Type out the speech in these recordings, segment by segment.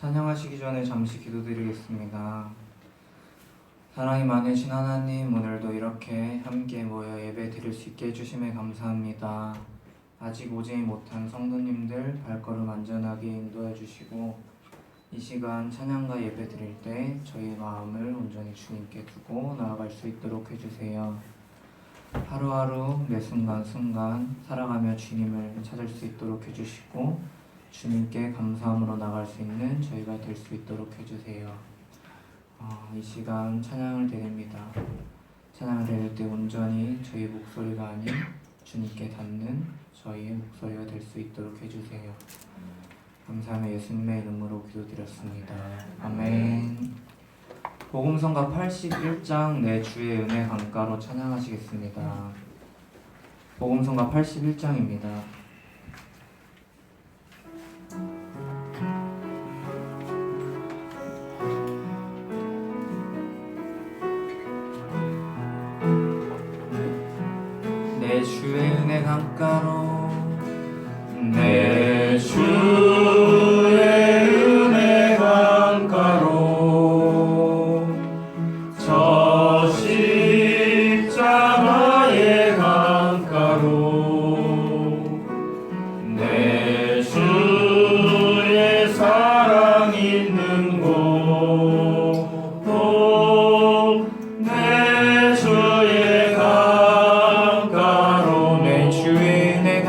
찬양하시기 전에 잠시 기도드리겠습니다. 사랑이 많으신 하나님, 오늘도 이렇게 함께 모여 예배 드릴 수 있게 해주심에 감사합니다. 아직 오지 못한 성도님들 발걸음 안전하게 인도해 주시고, 이 시간 찬양과 예배 드릴 때 저희의 마음을 온전히 주님께 두고 나아갈 수 있도록 해주세요. 하루하루 매 순간순간 살아가며 주님을 찾을 수 있도록 해주시고, 주님께 감사함으로 나갈 수 있는 저희가 될 수 있도록 해주세요. 이 시간 찬양을 드립니다. 찬양을 드릴 때 온전히 저희 목소리가 아닌 주님께 닿는 저희의 목소리가 될 수 있도록 해주세요. 감사하며 예수님의 이름으로 기도드렸습니다. 아멘. 복음성가 81장 내 주의 은혜 강가로 찬양하시겠습니다. 복음성가 81장입니다. 내 주의 은혜 강가로 내 주의 은혜 강가로 저 십자가의 강가로 내 주의 사랑 있는 곳 내 주의 강가로 내 주의 은혜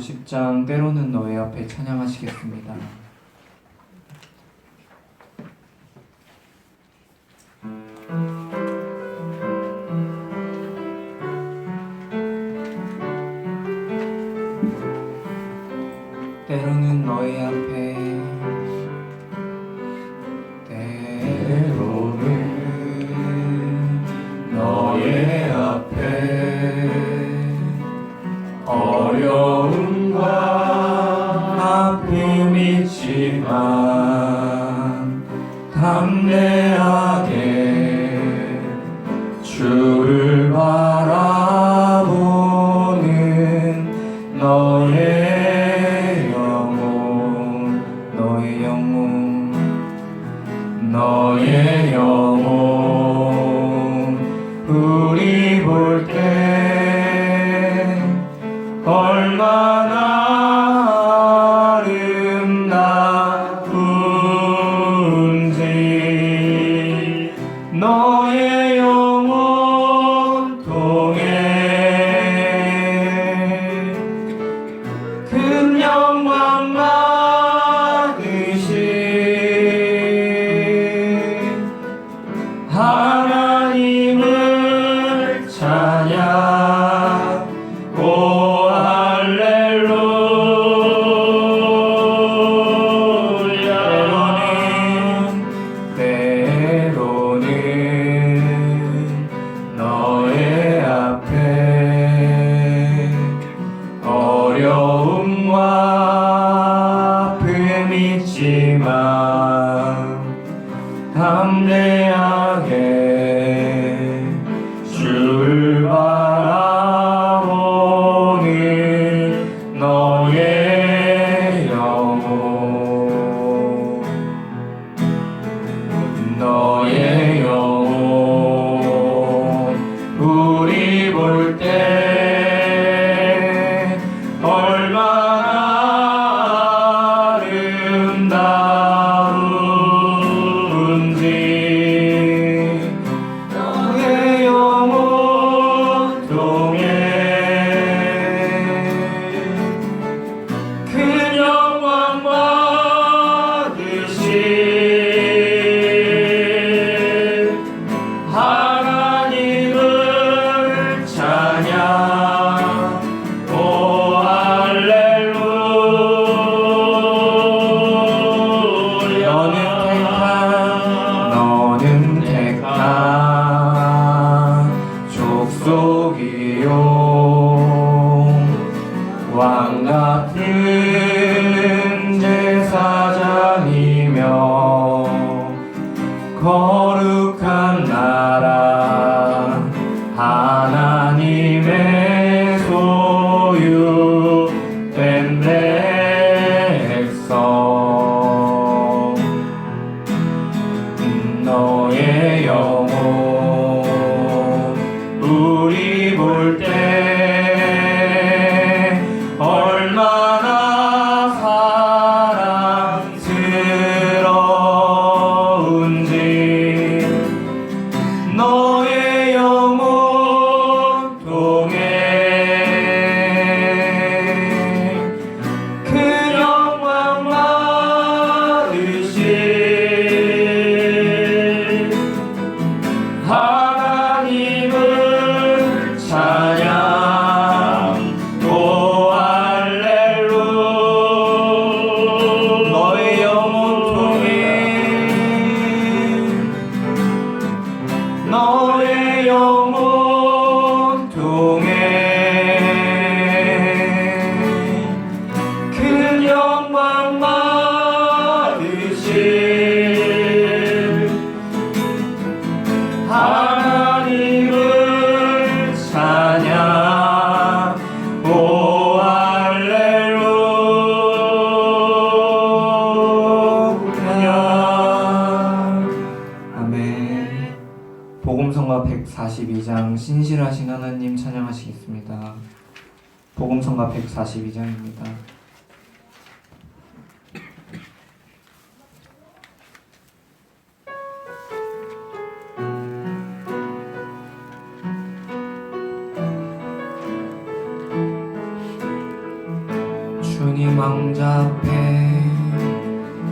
50장 때로는 너의 앞에 찬양하시겠습니다. 때로는 너의 앞에 때로는 너의 앞에 어려움과 아픔이 있지만 담대하게 주를 바라보는 너의 영혼 너의 영혼 우리 볼 때 얼마나 아름다운지 너의 영혼 통해 큰 영광 받으신 하나님을 찬양 오 할렐루야 때로는 너의 앞에 어려움과 아픔이 있지만 담대하게 주를 바라보는 너의 영혼 우리 볼 때 얼마나 아름다운지 너의 영혼 통해 큰 영광 받으신 하나님을 찬양 오 할렐루야 너는 택한 족속이요 왕같은 제사장이며 거룩한 나라 하나님의 소유된 백성 너의 영혼 우리 볼 때 얼마나 사랑스러운지 너의 영혼 통해 큰 영광 받으신 하나님을 찬양 오 할렐루야 너의 영혼 통해 너의 영혼 통해 큰 영광 받으신 하나님을 찬양 오 할렐루야 아멘. 복음성가 142장 신실하신 하나님 찬양하시겠습니다. 복음성가 142장입니다. 왕자 앞에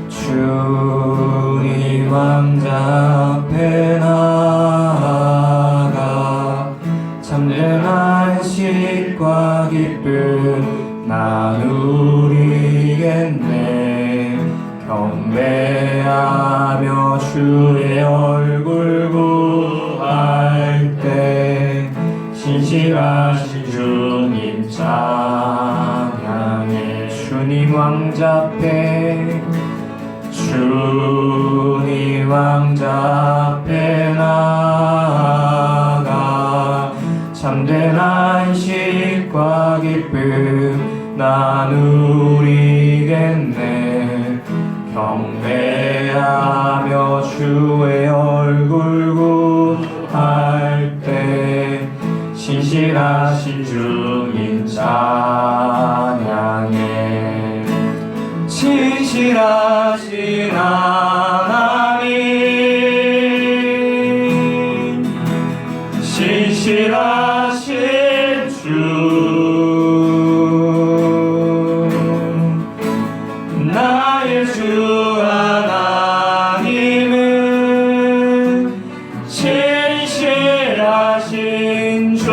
주님 왕자 앞에 나아가 참된 안식과 기쁨 나누리겠네. 경배하며 주의 얼굴 구할 때 신실하신 주님 찬양해. 주님 왕자 앞에 주님 왕자 앞에 나아가 참된 안식과 기쁨 나누리겠네. 경배하며 주의 얼굴 구할 때 신실하신 주님 찬양해. 신실하신 하나님, 신실하신 주, 나의 주 하나님은 신실하신 주님.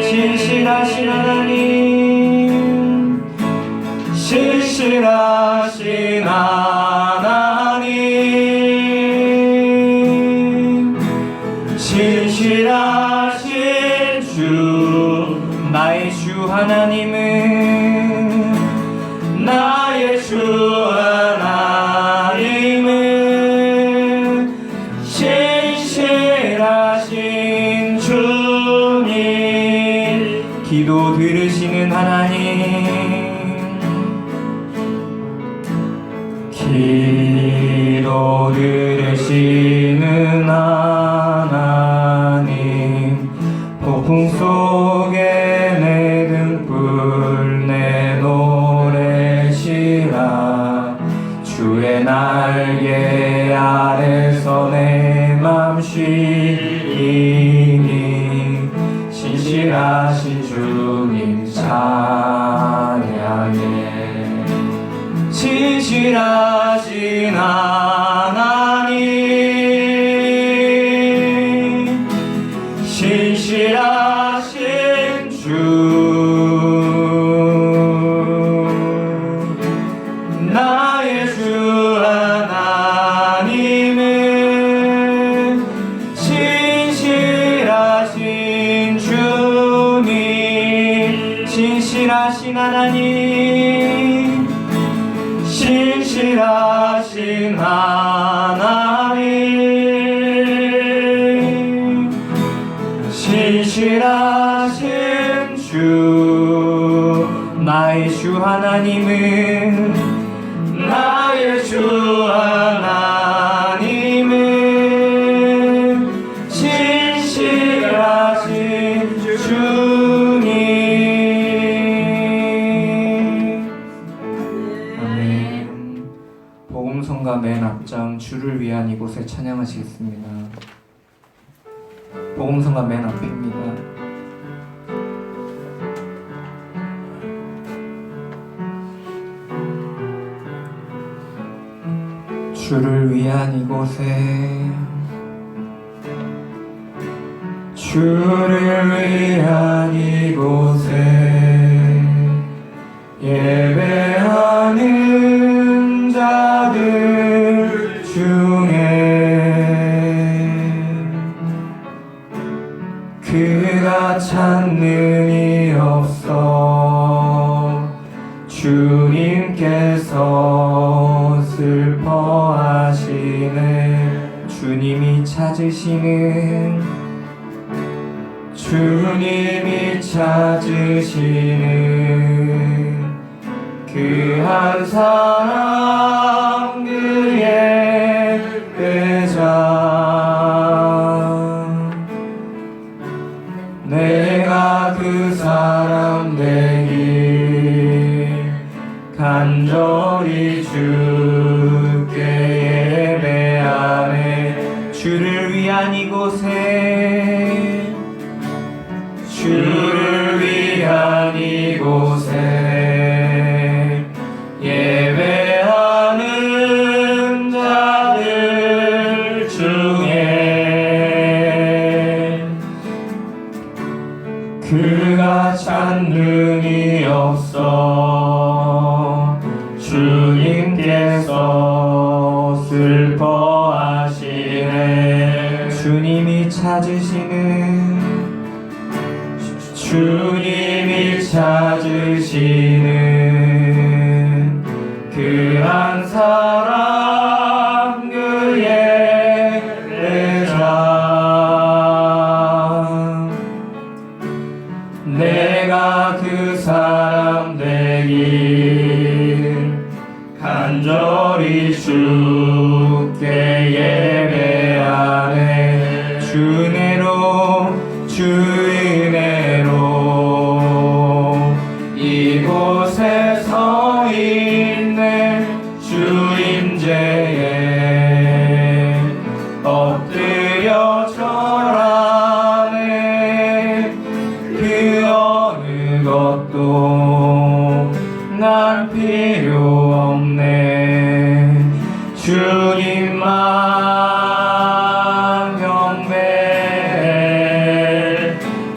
신실하신 하나님, 신실하신 하나님, 신실하신 주. 나의 주 하나님은, 나의 주 하나님은 신실하신 주님. 기도 들으시는 하나님, 기도 들으시는 하나님, 폭풍 속에 내 등불 내 노래시라. 주의 날개 아래서 내 맘 쉬니 신실하신 주님 찬양해. 신실하신 하나님, 신실하신 주, 나의 주 하나님은 신실하신 주님. 신실하신 하나님, 신실하신 하나님, 신실하신 주. 나의 주 하나님은, 나의 주 하나님은 신실하신 주님. 아멘. 복음성가 맨 앞장 주를 위한 이곳에 찬양하시겠습니다. 복음성가 맨 앞입니다. 주를 위한 이곳에, 주를 위한 이곳에 예배하는 자들 중에 그가 찾는 이 없어. 주님께서 슬퍼하시네. 주님이 찾으시는, 주님이 찾으시는 그 한 사람, 그의 배자. 내가 그 사람 되길 간절히 주께 예배하네. 주를 위한 이곳에, 주를 위한 이곳에 거하시네. 주님이 찾으시는 그 한 사람 그의 예배자. 내가 그 사람 되길 간절히 주께 예배하네. 주 은혜로 이곳에 서 있네. 주 임재에 엎드려 절하네. 그 어느 것도 난 필요 없네. 주님만 경배.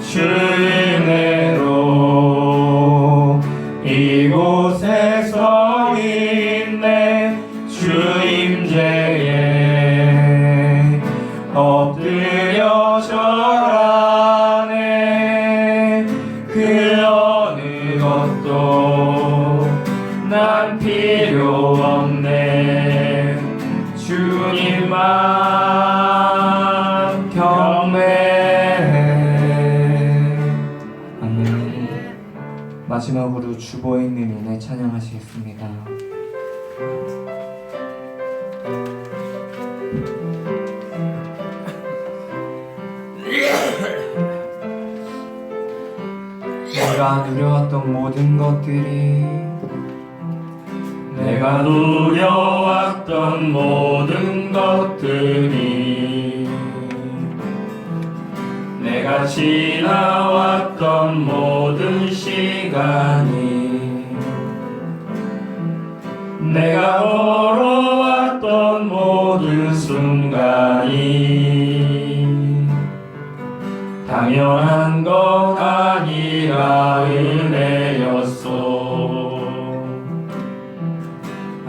주 은혜로 이곳에 서 있네. 주 임재에 엎드려 절하네. 그 어느 것도 난 필요 없네. 주님만 경배해. 아멘. 마지막으로 주보에 있는 은혜 찬양하시겠습니다. 내가 누려왔던 모든 것들이 내가 누려왔던 모든 것들이 내가 지나왔던 모든 시간이 내가 걸어왔던 모든 순간이 당연한 것 아니라 은혜였소.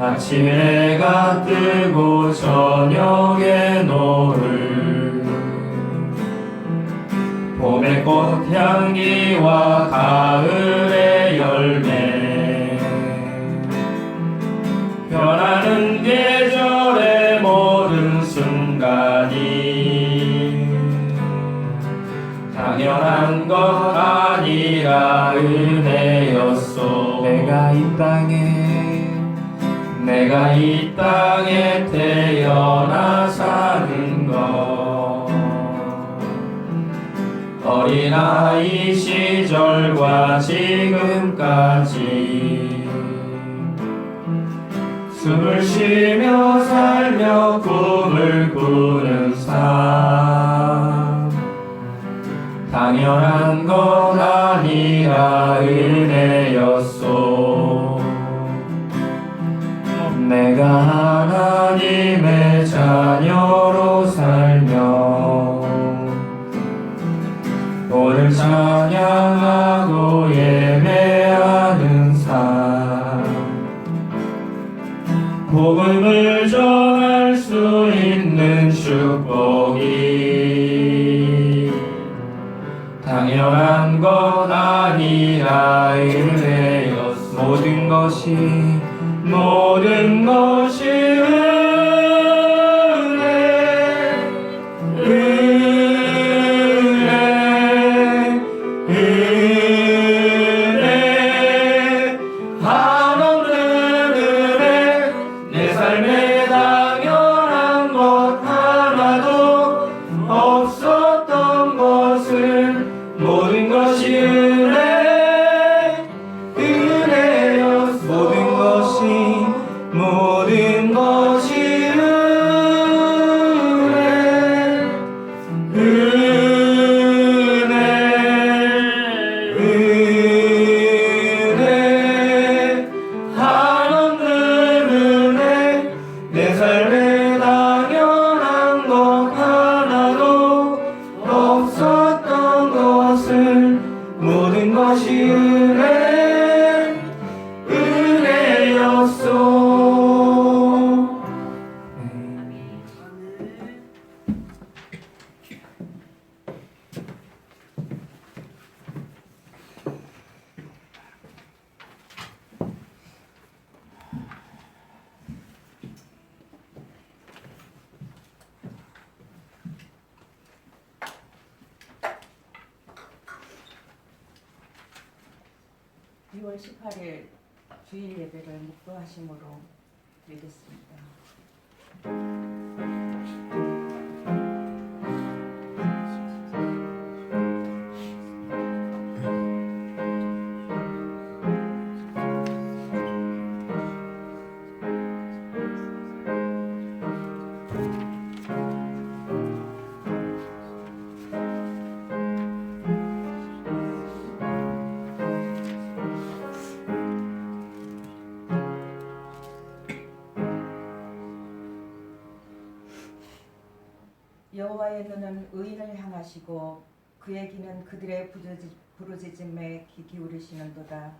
아침에 해가 뜨고 저녁에 노을 봄의 꽃향기와 가을의 열매 변하는 계절의 모든 순간이 당연한 것 아니라 은혜였소. 내가 이 땅에 태어나 사는 것 어린아이 시절과 지금까지 숨을 쉬며 살며 꿈을 꾸는 삶 당연한 것 아니라 은혜였소. 내가 하나님의 자녀로 살며 오늘 찬양하고 예배하는 삶 복음을 전할 수 있는 축복이 당연한 것 아니라 은혜였소. 모든 것이 은혜 한없는 은혜 내 삶에 당연한 것 하나도 없었던 것은 모든 것이 은혜였소. 모든 12월 18일 주일 예배를 묵도하심으로 드리겠습니다. 여호와의 눈은 의인을 향하시고 그의 귀는 그들의 부르짖음에 귀 기울이시는도다.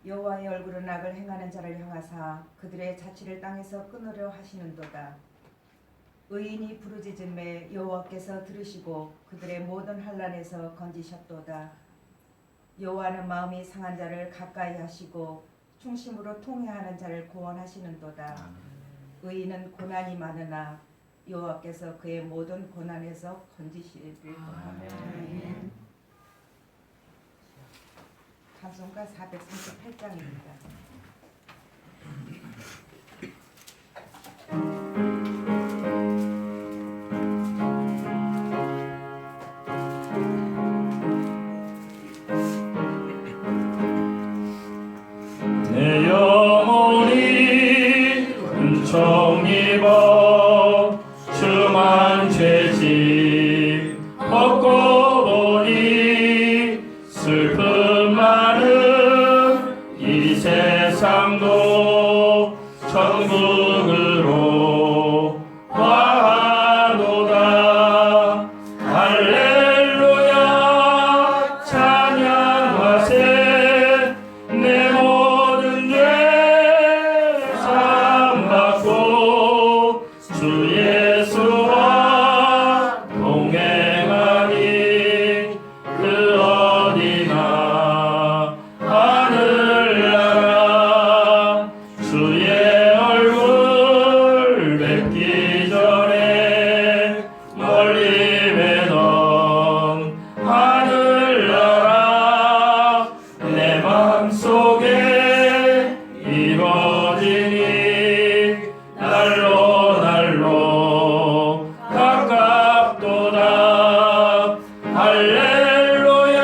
여호와의 얼굴은 악을 행하는 자를 향하사 그들의 자취를 땅에서 끊으려 하시는도다. 의인이 부르짖음에 여호와께서 들으시고 그들의 모든 환난에서 건지셨도다. 여호와는 마음이 상한 자를 가까이 하시고 충심으로 통회하는 자를 구원하시는도다. 의인은 고난이 많으나 여호와께서 그의 모든 고난에서 건지시리로다. 아멘. 찬송가 438장입니다. 내 영혼이 은총 입어 주만 죄짐 벗고 보니 슬픔 많은 이 세상도 천국으로 화하도다. 할렐루야 찬양하세. 내 모든 죄 사함받고 주 예수와 동행하니 그 어디나 하늘나라. 주의 얼굴 뵙기 전에 멀리 뵈던 하늘나라. 내 맘속에 이루어지니 날로 날로 가깝도다. 할렐루야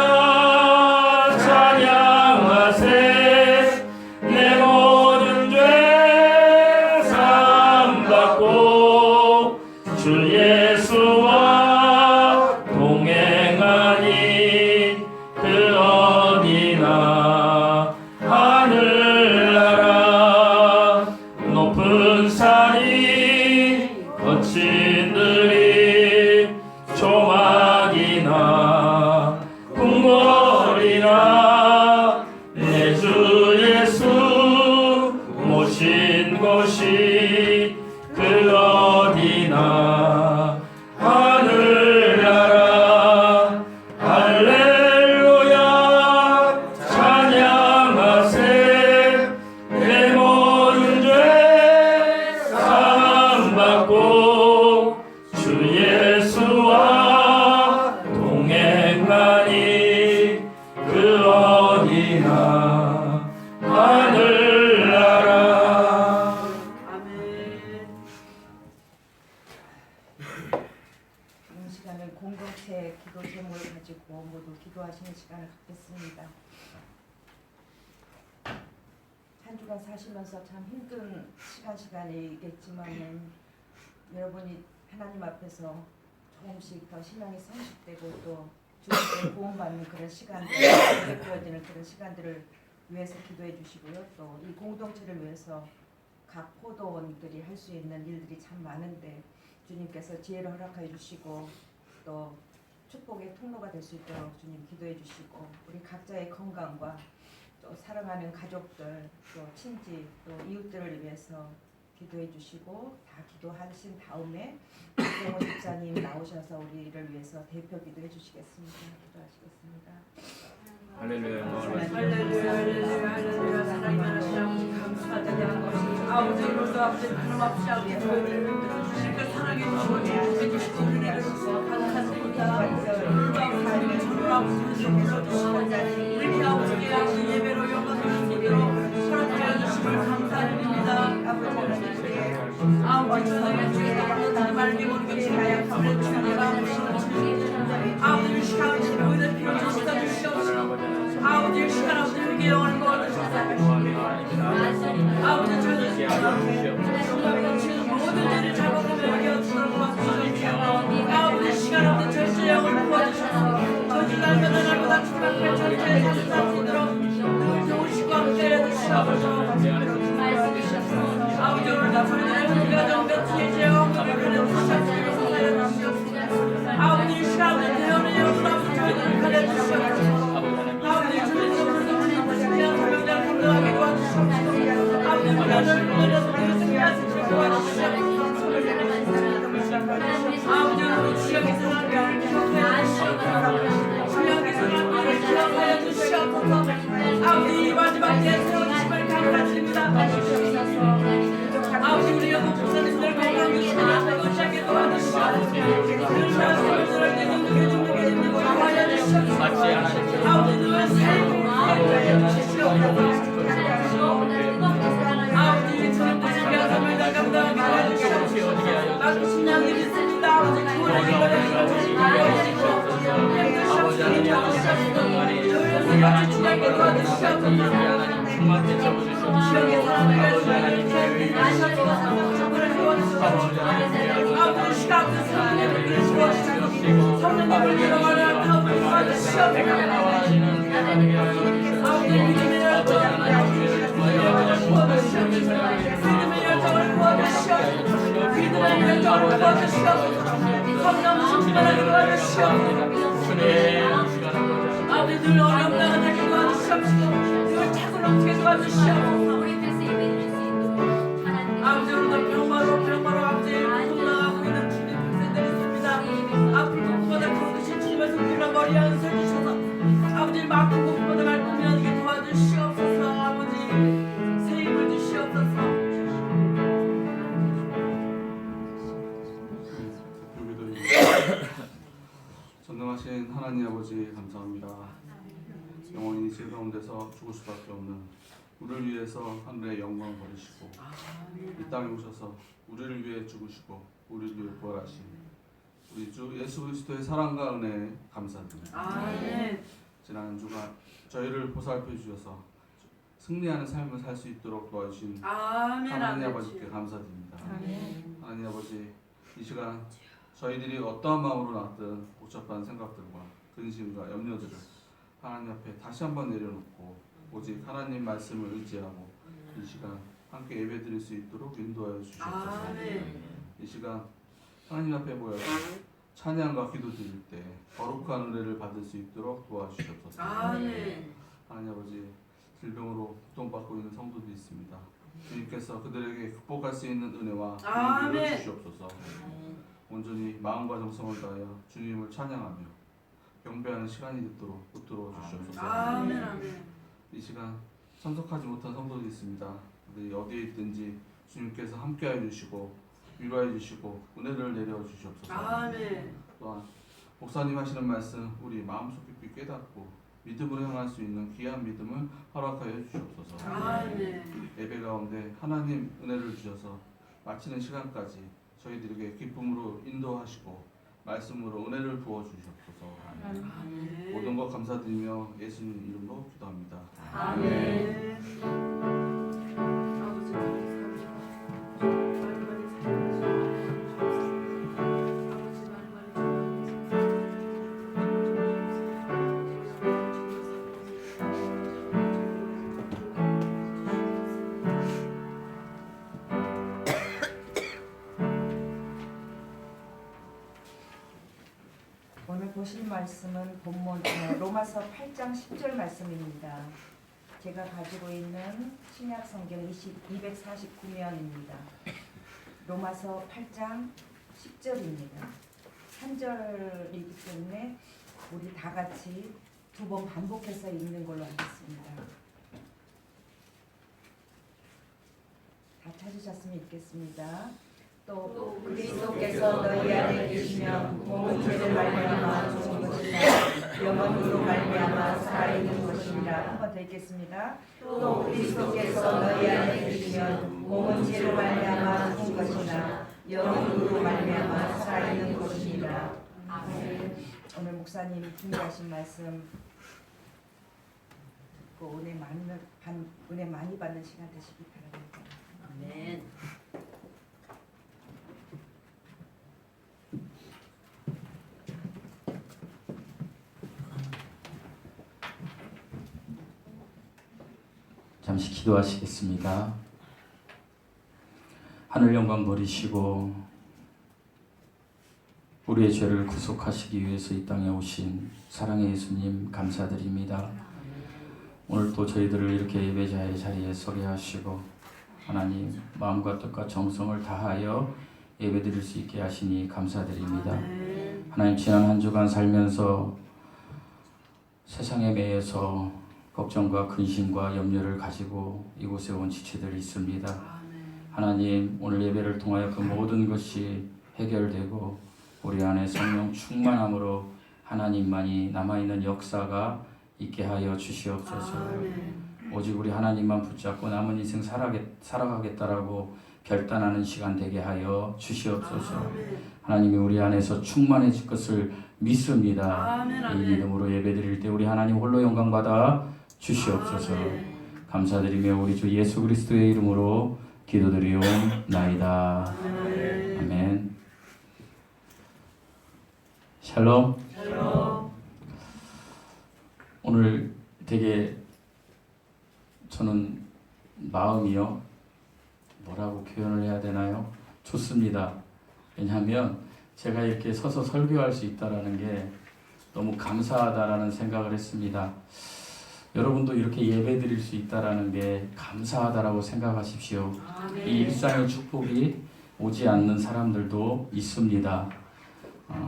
찬양하세. 내 모든 죄 사함받고 주 예수와 동행하니 그 어디나 하늘나라. 높은 산이 거친 들이 조막이나 궁궐이나 내 주 예수 모신 곳이 그 어디나 하늘나라. 할렐루야 찬양하세. 내 모든 죄 사함받고 주 예수와 동행하니 그 어디나 하늘나라. 이 시간은 공동체 기도 제목을 가지고 모두 기도하시는 시간을 갖겠습니다. 한 주간 사시면서 참 힘든 시간이겠지만은 여러분이 하나님 앞에서 조금씩 더 신앙이 성숙되고 또 주님께 구원받는 그런 시간들, 되어지는 그런 시간들을 위해서 기도해 주시고요. 또 이 공동체를 위해서 각 포도원들이 할 수 있는 일들이 참 많은데 주님께서 지혜를 허락해 주시고 또 축복의 통로가 될 수 있도록 주님 기도해 주시고 우리 각자의 건강과 또 사랑하는 가족들 또 친지 또 이웃들을 위해서 기도해 주시고 다 기도하신 다음에 이동원 집사님 나오셔서 우리를 위해서 대표 기도해 주시겠습니다. 기도하시겠습니다. 할렐루야. 할렐루야 할렐루야 하나님 하나님 감사드립니다. 아버지로서 아버지 하나님 앞에 저희를 흔들어 주실 그 사랑의 주원이 해주시고 은혜를 주시고 감사드립니다. 삶을 주로 아버지 주시고 우리 아버지의 예배로 모든 죄를 잡아가며 여기 얻도록 도와주시옵소서. 아버지 시간 없는 절제 영을 부어주셔서 저주 날마다 날마다 주님앞에 절제의 삶을 살 수 있도록 늘 좋으시고 함께 해주시옵소서. 아버지 오늘도 저희들의 가정 곁에 죄와 허물을 부셔주시고 사사여 주시옵소서. 아버지 이 시간 없는 대원의 영으로 아버지 저희들을 가려주시옵소서. 아버지 주님께서 오늘도 우리 신비한 사명자를 감당하게 도와주시옵소서. 아버지 우리가 너를 보내려서 우리를 승리할 수 있도록 도와주시옵소서. 아버지 우리 주여 기사를 기억하여 주시옵소서. 주여 기사를 기억하여 주시옵소서. 아버지 이 마지막 때에 새로운 힘을 감사드립니다. 아버지 우리 여고 목사님들 건강 주시고 시작에 도와주시옵소서. 그들을 능력에 강화하여 주시옵소서. 아버지 너의 삶을 하여 주시옵소서. 아버지 주님도 신비한 삶을 감당하게 도와주시옵소서. 나도 신앙이 믿습니다. 아버지 구원의 길을 주시옵소서. 너희를 같이 주님께 도와주시옵소서. 지역의 사람을 위해 아버지 시간 없는 성령님을 주시옵소서. 성령님을 잃어가는 타움을 도와주시옵소서. 아버지 믿음의 열정을 부어주시옵소서. 믿음의 열정을 부어주시옵소서. 믿음의 열정을 부어주시옵소서. 성령 충만하게 도와주시옵소서. 아버지 늘 어려움 나가게 도와주시옵소서. 늘 착을 넘치게 도와주시옵소서. 아버지 오늘도 병마로 아버지 고통당하고 있는 주님 백성들이 있습니다. 아픈 것보다 그릇이 주님의 손길로 머리 한술 주셔서 아버지 아픈 것보다 말끔히 하게 도와주시옵소서. 아버지 새 힘을 주시옵소서. 전능하신 하나님 아버지 감사합니다. 영원히 죄 가운데서 죽을 수밖에 없는 우리를 위해서 하늘의 영광을 버리시고 이 땅에 오셔서 우리를 위해 죽으시고 우리를 위해 부활하신 우리 주 예수 그리스도의 사랑과 은혜에 감사드립니다. 아멘. 지난 주간 저희를 보살펴 주셔서 승리하는 삶을 살 수 있도록 도와주신 아멘. 하나님 아버지께 감사드립니다. 하나님 아버지 이 시간 저희들이 어떠한 마음으로 나왔든 복잡한 생각들과 근심과 염려들을 하나님 앞에 다시 한번 내려놓고 오직 하나님 말씀을 의지하고 이 시간 함께 예배드릴 수 있도록 인도하여 주시옵소서. 이 시간 하나님 앞에 모여서 찬양과 기도 드릴 때 거룩한 은혜를 받을 수 있도록 도와주시옵소서. 하나님 아버지 질병으로 고통받고 있는 성도들이 있습니다. 주님께서 그들에게 극복할 수 있는 은혜와 용기를 주시옵소서. 온전히 마음과 정성을 다하여 주님을 찬양하며 경배하는 시간이 되도록 붙들어 주시옵소서. 이 시간 참석하지 못한 성도들이 있습니다. 그들이 어디에 있든지 주님께서 함께하여 주시고 위로해 주시고 은혜를 내려 주시옵소서. 또한 목사님 하시는 말씀 우리 마음속 깊이 깨닫고 믿음으로 행할 수 있는 귀한 믿음을 허락하여 주시옵소서. 예배 가운데 하나님 은혜를 주셔서 마치는 시간까지 저희들에게 기쁨으로 인도하시고 말씀으로 은혜를 부어 주시옵소서. 모든 것 감사드리며 예수님 이름으로 기도합니다. 오늘 보실 말씀은 본문 로마서 8장 10절 말씀입니다. 제가 가지고 있는 신약 성경 249면입니다. 로마서 8장 10절입니다. 한 절이기 때문에 우리 다 같이 두 번 반복해서 읽는 걸로 하겠습니다. 다 찾으셨으면 읽겠습니다. 또 그리스도께서 너희 안에 계시면 몸은 죄를 말미암아 죽은 것이나 영원으로 말미암아 살아있는 것이니라. 한 번 더 읽겠습니다. 또 그리스도께서 너희 안에 계시면 몸은 죄를 말미암아 죽은 것이나 영원으로 말미암아 살아있는 것이니라. 아멘. 오늘 목사님 준비하신 말씀 듣고 은혜 많이 받는 시간 되시기 바랍니다. 아멘. 잠시 기도하시겠습니다. 하늘 영광 버리시고 우리의 죄를 구속하시기 위해서 이 땅에 오신 사랑의 예수님 감사드립니다. 오늘 또 저희들을 이렇게 예배자의 자리에 서게 하시고 하나님 마음과 뜻과 정성을 다하여 예배드릴 수 있게 하시니 감사드립니다. 하나님 지난 한 주간 살면서 세상에 매여서 걱정과 근심과 염려를 가지고 이곳에 온 지체들이 있습니다. 하나님 오늘 예배를 통하여 그 모든 것이 해결되고 우리 안에 성령 충만함으로 하나님만이 남아있는 역사가 있게 하여 주시옵소서. 오직 우리 하나님만 붙잡고 남은 인생 살아가겠다라고 결단하는 시간 되게 하여 주시옵소서. 하나님이 우리 안에서 충만해질 것을 믿습니다. 이 믿음으로 예배드릴 때 우리 하나님 홀로 영광 받아 주시옵소서. 감사드리며 우리 주 예수 그리스도의 이름으로 기도드리옵나이다. 아멘. 샬롬. 오늘 되게 저는 마음이요 뭐라고 표현을 해야 되나요? 좋습니다. 왜냐하면 제가 이렇게 서서 설교할 수 있다라는 게 너무 감사하다라는 생각을 했습니다. 여러분도 이렇게 예배 드릴 수 있다라는 게 감사하다라고 생각하십시오. 이 일상의 축복이 오지 않는 사람들도 있습니다.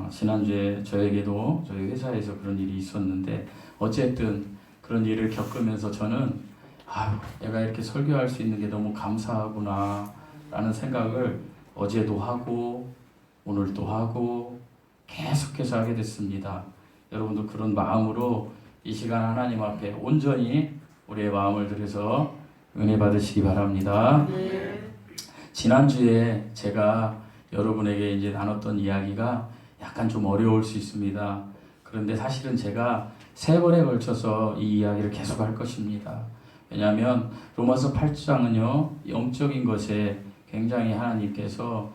지난주에 저에게도 저희 회사에서 그런 일이 있었는데 어쨌든 그런 일을 겪으면서 저는 내가 이렇게 설교할 수 있는 게 너무 감사하구나 라는 생각을 어제도 하고 오늘도 하고 계속해서 하게 됐습니다. 여러분도 그런 마음으로 이 시간 하나님 앞에 온전히 우리의 마음을 들여서 은혜 받으시기 바랍니다. 지난주에 제가 여러분에게 이제 나눴던 이야기가 약간 좀 어려울 수 있습니다. 그런데 사실은 제가 3번에 걸쳐서 이 이야기를 계속할 것입니다. 왜냐하면 로마서 8장은요 영적인 것에 굉장히 하나님께서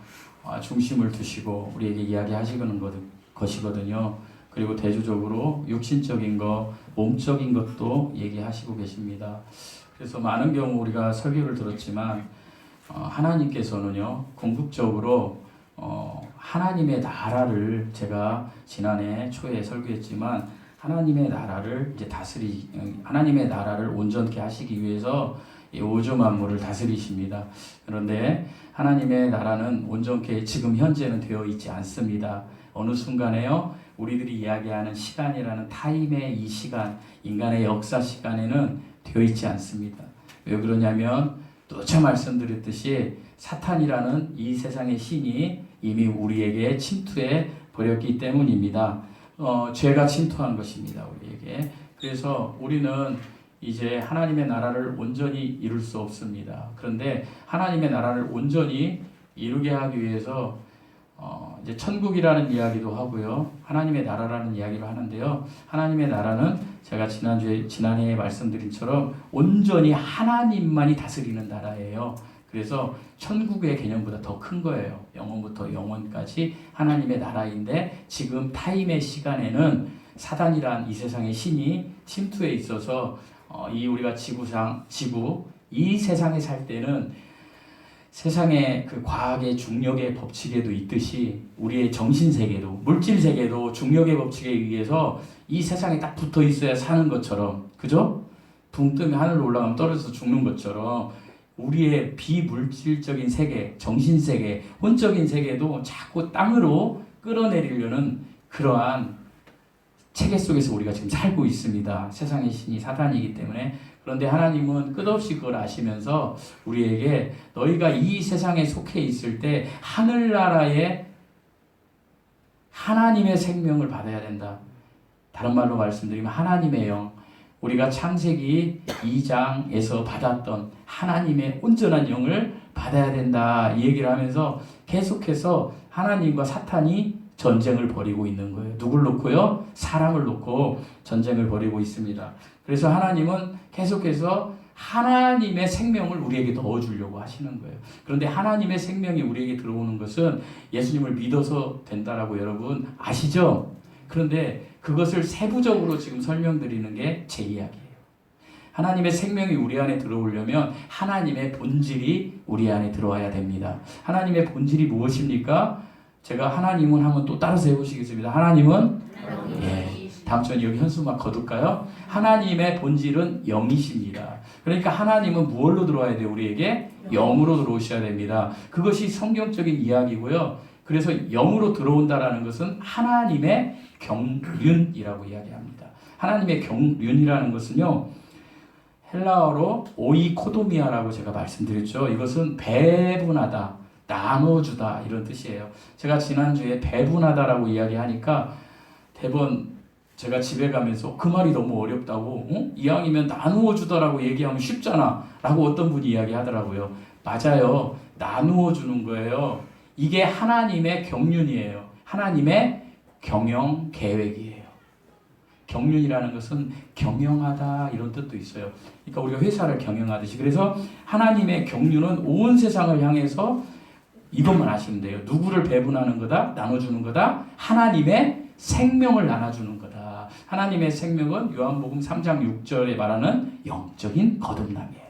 중심을 두시고 우리에게 이야기하시는 것이거든요. 그리고 대조적으로 육신적인 것, 몸적인 것도 얘기하시고 계십니다. 그래서 많은 경우 우리가 설교를 들었지만 하나님께서는요 궁극적으로 하나님의 나라를 제가 지난해 초에 설교했지만 하나님의 나라를 이제 하나님의 나라를 온전케 하시기 위해서 이 우주 만물을 다스리십니다. 그런데 하나님의 나라는 온전케 지금 현재는 되어 있지 않습니다. 어느 순간에요 우리들이 이야기하는 시간이라는 타임의 이 시간, 인간의 역사 시간에는 되어 있지 않습니다. 왜 그러냐면 누차 말씀드렸듯이 사탄이라는 이 세상의 신이 이미 우리에게 침투해 버렸기 때문입니다. 죄가 침투한 것입니다, 우리에게. 그래서 우리는 이제 하나님의 나라를 온전히 이룰 수 없습니다. 그런데 하나님의 나라를 온전히 이루게 하기 위해서 이제 천국이라는 이야기도 하고요. 하나님의 나라라는 이야기를 하는데요. 하나님의 나라는 제가 지난해에 말씀드린 처럼 온전히 하나님만이 다스리는 나라예요. 그래서 천국의 개념보다 더 큰 거예요. 영원부터 영원까지 하나님의 나라인데 지금 타임의 시간에는 사단이란 이 세상의 신이 침투해 있어서 이 우리가 지구 이 세상에 살 때는 세상의 그 과학의 중력의 법칙에도 있듯이 우리의 정신세계도 물질세계도 중력의 법칙에 의해서 이 세상에 딱 붙어 있어야 사는 것처럼, 그죠? 붕 뜨면 하늘로 올라가면 떨어져서 죽는 것처럼 우리의 비물질적인 세계, 정신세계, 혼적인 세계도 자꾸 땅으로 끌어내리려는 그러한 체계 속에서 우리가 지금 살고 있습니다. 세상의 신이 사단이기 때문에. 그런데 하나님은 끝없이 그걸 아시면서 우리에게 너희가 이 세상에 속해 있을 때 하늘나라의 하나님의 생명을 받아야 된다. 다른 말로 말씀드리면 하나님의 영, 우리가 창세기 2장에서 받았던 하나님의 온전한 영을 받아야 된다 이 얘기를 하면서 계속해서 하나님과 사탄이 전쟁을 벌이고 있는 거예요. 누굴 놓고요? 사람을 놓고 전쟁을 벌이고 있습니다. 그래서 하나님은 계속해서 하나님의 생명을 우리에게 넣어주려고 하시는 거예요. 그런데 하나님의 생명이 우리에게 들어오는 것은 예수님을 믿어서 된다라고 여러분 아시죠? 그런데 그것을 세부적으로 지금 설명드리는 게 제 이야기예요. 하나님의 생명이 우리 안에 들어오려면 하나님의 본질이 우리 안에 들어와야 됩니다. 하나님의 본질이 무엇입니까? 제가 하나님은 하면 또 따라서 해보시겠습니다. 하나님은 다음 주에 여기 현수막 거둘까요? 하나님의 본질은 영이십니다. 그러니까 하나님은 무엇로 들어와야 돼요? 우리에게 영으로 들어오셔야 됩니다. 그것이 성경적인 이야기고요. 그래서 영으로 들어온다라는 것은 하나님의 경륜이라고 이야기합니다. 하나님의 경륜이라는 것은요, 헬라어로 오이코도미아라고 제가 말씀드렸죠. 이것은 배분하다, 나눠주다 이런 뜻이에요. 제가 지난주에 배분하다라고 이야기하니까 대번 제가 집에 가면서 그 말이 너무 어렵다고, 이왕이면 나누어 주더라고 얘기하면 쉽잖아 라고 어떤 분이 이야기하더라고요. 맞아요. 나누어 주는 거예요. 이게 하나님의 경륜이에요. 하나님의 경영 계획이에요. 경륜이라는 것은 경영하다 이런 뜻도 있어요. 그러니까 우리가 회사를 경영하듯이. 그래서 하나님의 경륜은 온 세상을 향해서 이것만 아시면 돼요. 누구를 배분하는 거다? 나눠주는 거다? 하나님의 생명을 나눠주는 거다. 하나님의 생명은 요한복음 3장 6절에 말하는 영적인 거듭남이에요.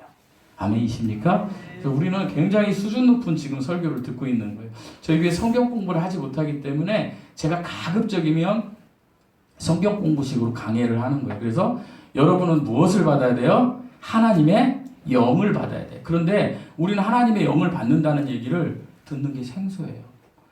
아멘이십니까? 그래서 우리는 굉장히 수준 높은 지금 설교를 듣고 있는 거예요. 저희 교회 성경 공부를 하지 못하기 때문에 제가 가급적이면 성경 공부식으로 강해를 하는 거예요. 그래서 여러분은 무엇을 받아야 돼요? 하나님의 영을 받아야 돼요. 그런데 우리는 하나님의 영을 받는다는 얘기를 듣는 게 생소해요.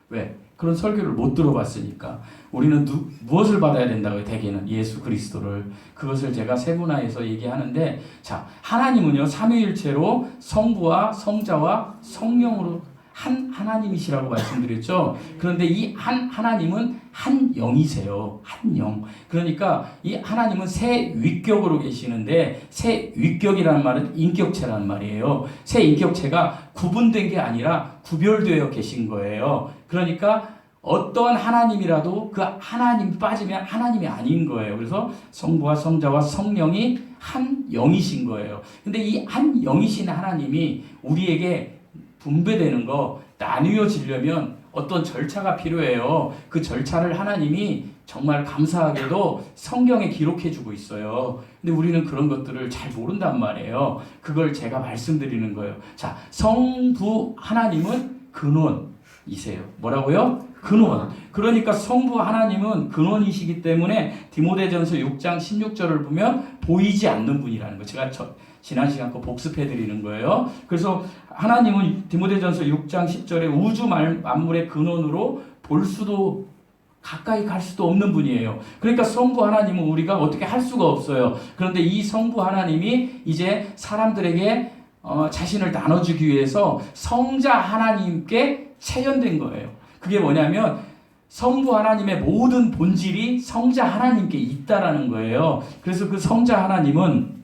왜? 그런 설교를 못 들어봤으니까. 우리는 무엇을 받아야 된다고요? 대개는 예수 그리스도를. 그것을 제가 세분화해서 얘기하는데, 자, 하나님은요 삼위일체로 성부와 성자와 성령으로 한 하나님이시라고 말씀드렸죠. 그런데 이 한 하나님은 한 영이세요. 한 영. 그러니까 이 하나님은 세 위격으로 계시는데, 세 위격이라는 말은 인격체라는 말이에요. 세 인격체가 구분된 게 아니라 구별되어 계신 거예요. 그러니까 어떤 하나님이라도 그 하나님 빠지면 하나님이 아닌 거예요. 그래서 성부와 성자와 성령이 한 영이신 거예요. 근데 이 한 영이신 하나님이 우리에게 분배되는 거, 나뉘어지려면 어떤 절차가 필요해요. 그 절차를 하나님이 정말 감사하게도 성경에 기록해 주고 있어요. 근데 우리는 그런 것들을 잘 모른단 말이에요. 그걸 제가 말씀드리는 거예요. 자, 성부 하나님은 근원이세요. 뭐라고요? 근원. 그러니까 성부 하나님은 근원이시기 때문에 디모데전서 6장 16절을 보면 보이지 않는 분이라는 거. 제가 지난 시간 거 복습해 드리는 거예요. 그래서 하나님은 디모데전서 6장 10절에 우주 만물의 근원으로 볼 수도 가까이 갈 수도 없는 분이에요. 그러니까 성부 하나님은 우리가 어떻게 할 수가 없어요. 그런데 이 성부 하나님이 이제 사람들에게 자신을 나눠주기 위해서 성자 하나님께 체현된 거예요. 그게 뭐냐면 성부 하나님의 모든 본질이 성자 하나님께 있다라는 거예요. 그래서 그 성자 하나님은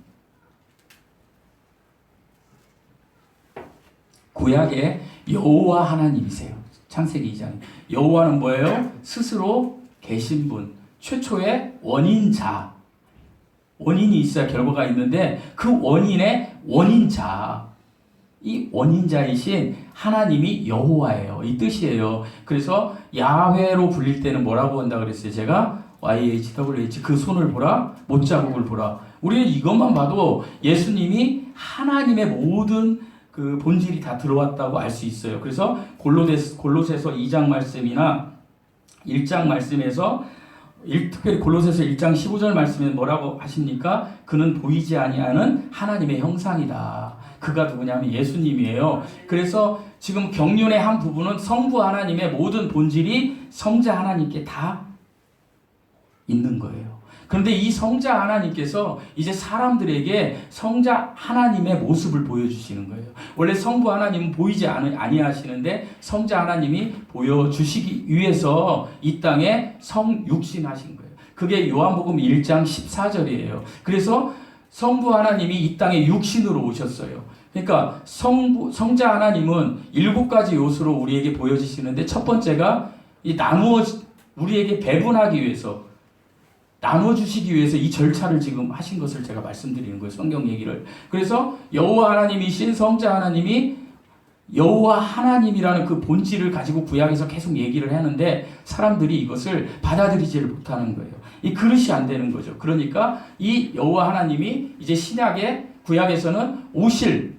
구약의 여호와 하나님이세요. 창세기 2장. 여호와는 뭐예요? 스스로 계신 분, 최초의 원인자. 원인이 있어야 결과가 있는데 그 원인의 원인자. 이 원인자이신 하나님이 여호와예요. 이 뜻이에요. 그래서 야훼로 불릴 때는 뭐라고 한다 그랬어요? 제가 YHWH, 그 손을 보라, 못자국을 보라. 우리는 이것만 봐도 예수님이 하나님의 모든 그 본질이 다 들어왔다고 알 수 있어요. 그래서 골로새서 2장 말씀이나 1장 말씀에서 특별히 골로새서 1장 15절 말씀에 뭐라고 하십니까? 그는 보이지 아니하는 하나님의 형상이다. 그가 누구냐면 예수님이에요. 그래서 지금 경륜의 한 부분은 성부 하나님의 모든 본질이 성자 하나님께 다 있는 거예요. 그런데 이 성자 하나님께서 이제 사람들에게 성자 하나님의 모습을 보여주시는 거예요. 원래 성부 하나님은 보이지 아니하시는데 성자 하나님이 보여주시기 위해서 이 땅에 성육신하신 거예요. 그게 요한복음 1장 14절이에요. 그래서 성부 하나님이 이 땅에 육신으로 오셨어요. 그러니까 성자 하나님은 7가지 요소로 우리에게 보여주시는데 첫 번째가 이 우리에게 배분하기 위해서 나눠주시기 위해서 이 절차를 지금 하신 것을 제가 말씀드리는 거예요. 성경 얘기를. 그래서 여호와 하나님이신 성자 하나님이 여호와 하나님이라는 그 본질을 가지고 구약에서 계속 얘기를 하는데 사람들이 이것을 받아들이지를 못하는 거예요. 이 그릇이 안 되는 거죠. 그러니까 이 여호와 하나님이 이제 신약에 구약에서는 오실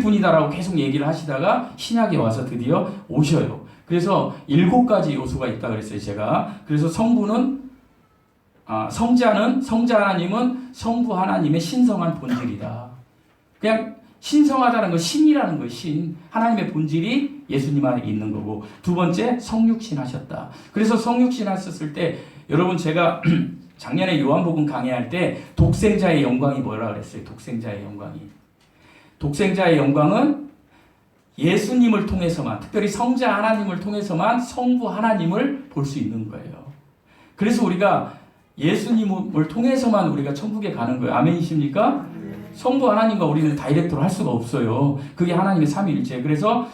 분이다라고 계속 얘기를 하시다가 신약에 와서 드디어 오셔요. 그래서 7가지 요소가 있다 그랬어요, 제가. 그래서 성자 하나님은 성부 하나님의 신성한 본질이다. 그냥 신성하다는 건 신이라는 거예요, 신. 하나님의 본질이 예수님 안에 있는 거고. 두 번째, 성육신 하셨다. 그래서 성육신 하셨을 때, 여러분 제가 작년에 요한복음 강의할 때 독생자의 영광이 뭐라 그랬어요? 독생자의 영광이. 독생자의 영광은 예수님을 통해서만, 특별히 성자 하나님을 통해서만 성부 하나님을 볼 수 있는 거예요. 그래서 우리가 예수님을 통해서만 우리가 천국에 가는 거예요. 아멘이십니까? 성부 하나님과 우리는 다이렉트로 할 수가 없어요. 그게 하나님의 삼위일체. 그래서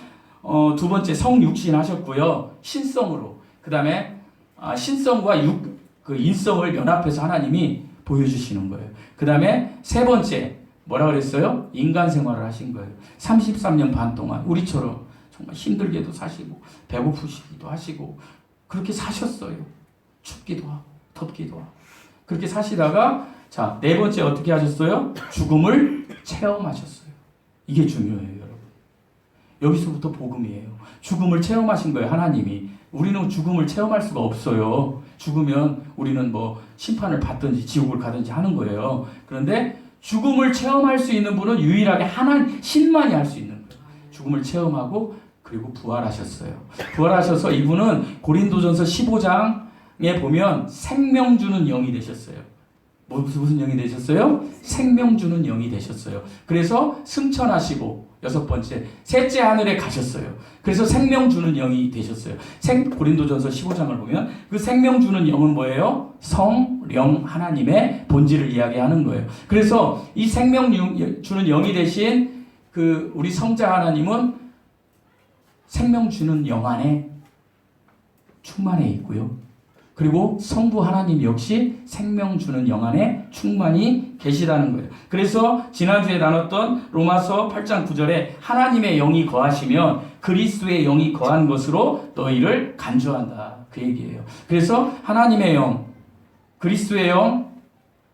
두 번째 성육신 하셨고요. 신성으로. 그 다음에 신성과 인성을 연합해서 하나님이 보여주시는 거예요. 그 다음에 세 번째 뭐라 그랬어요? 인간 생활을 하신 거예요. 33년 반 동안 우리처럼 정말 힘들게도 사시고 배고프시기도 하시고 그렇게 사셨어요. 춥기도 하고 덥기도 하고 그렇게 사시다가 자, 네 번째 어떻게 하셨어요? 죽음을 체험하셨어요. 이게 중요해요, 여러분. 여기서부터 복음이에요. 죽음을 체험하신 거예요, 하나님이. 우리는 죽음을 체험할 수가 없어요. 죽으면 우리는 뭐 심판을 받든지 지옥을 가든지 하는 거예요. 그런데 죽음을 체험할 수 있는 분은 유일하게 신만이 할 수 있는 거예요. 죽음을 체험하고 그리고 부활하셨어요. 부활하셔서 이분은 고린도전서 15장에 보면 생명 주는 영이 되셨어요. 무슨 영이 되셨어요? 생명 주는 영이 되셨어요. 그래서 승천하시고 여섯 번째, 셋째 하늘에 가셨어요. 그래서 생명 주는 영이 되셨어요. 고린도전서 15장을 보면 그 생명 주는 영은 뭐예요? 성령 하나님의 본질을 이야기하는 거예요. 그래서 이 생명 주는 영이 되신 그 우리 성자 하나님은 생명 주는 영 안에 충만해 있고요. 그리고 성부 하나님 역시 생명 주는 영 안에 충만히 계시다는 거예요. 그래서 지난주에 나눴던 로마서 8장 9절에 하나님의 영이 거하시면 그리스도의 영이 거한 것으로 너희를 간주한다. 그 얘기예요. 그래서 하나님의 영, 그리스도의 영,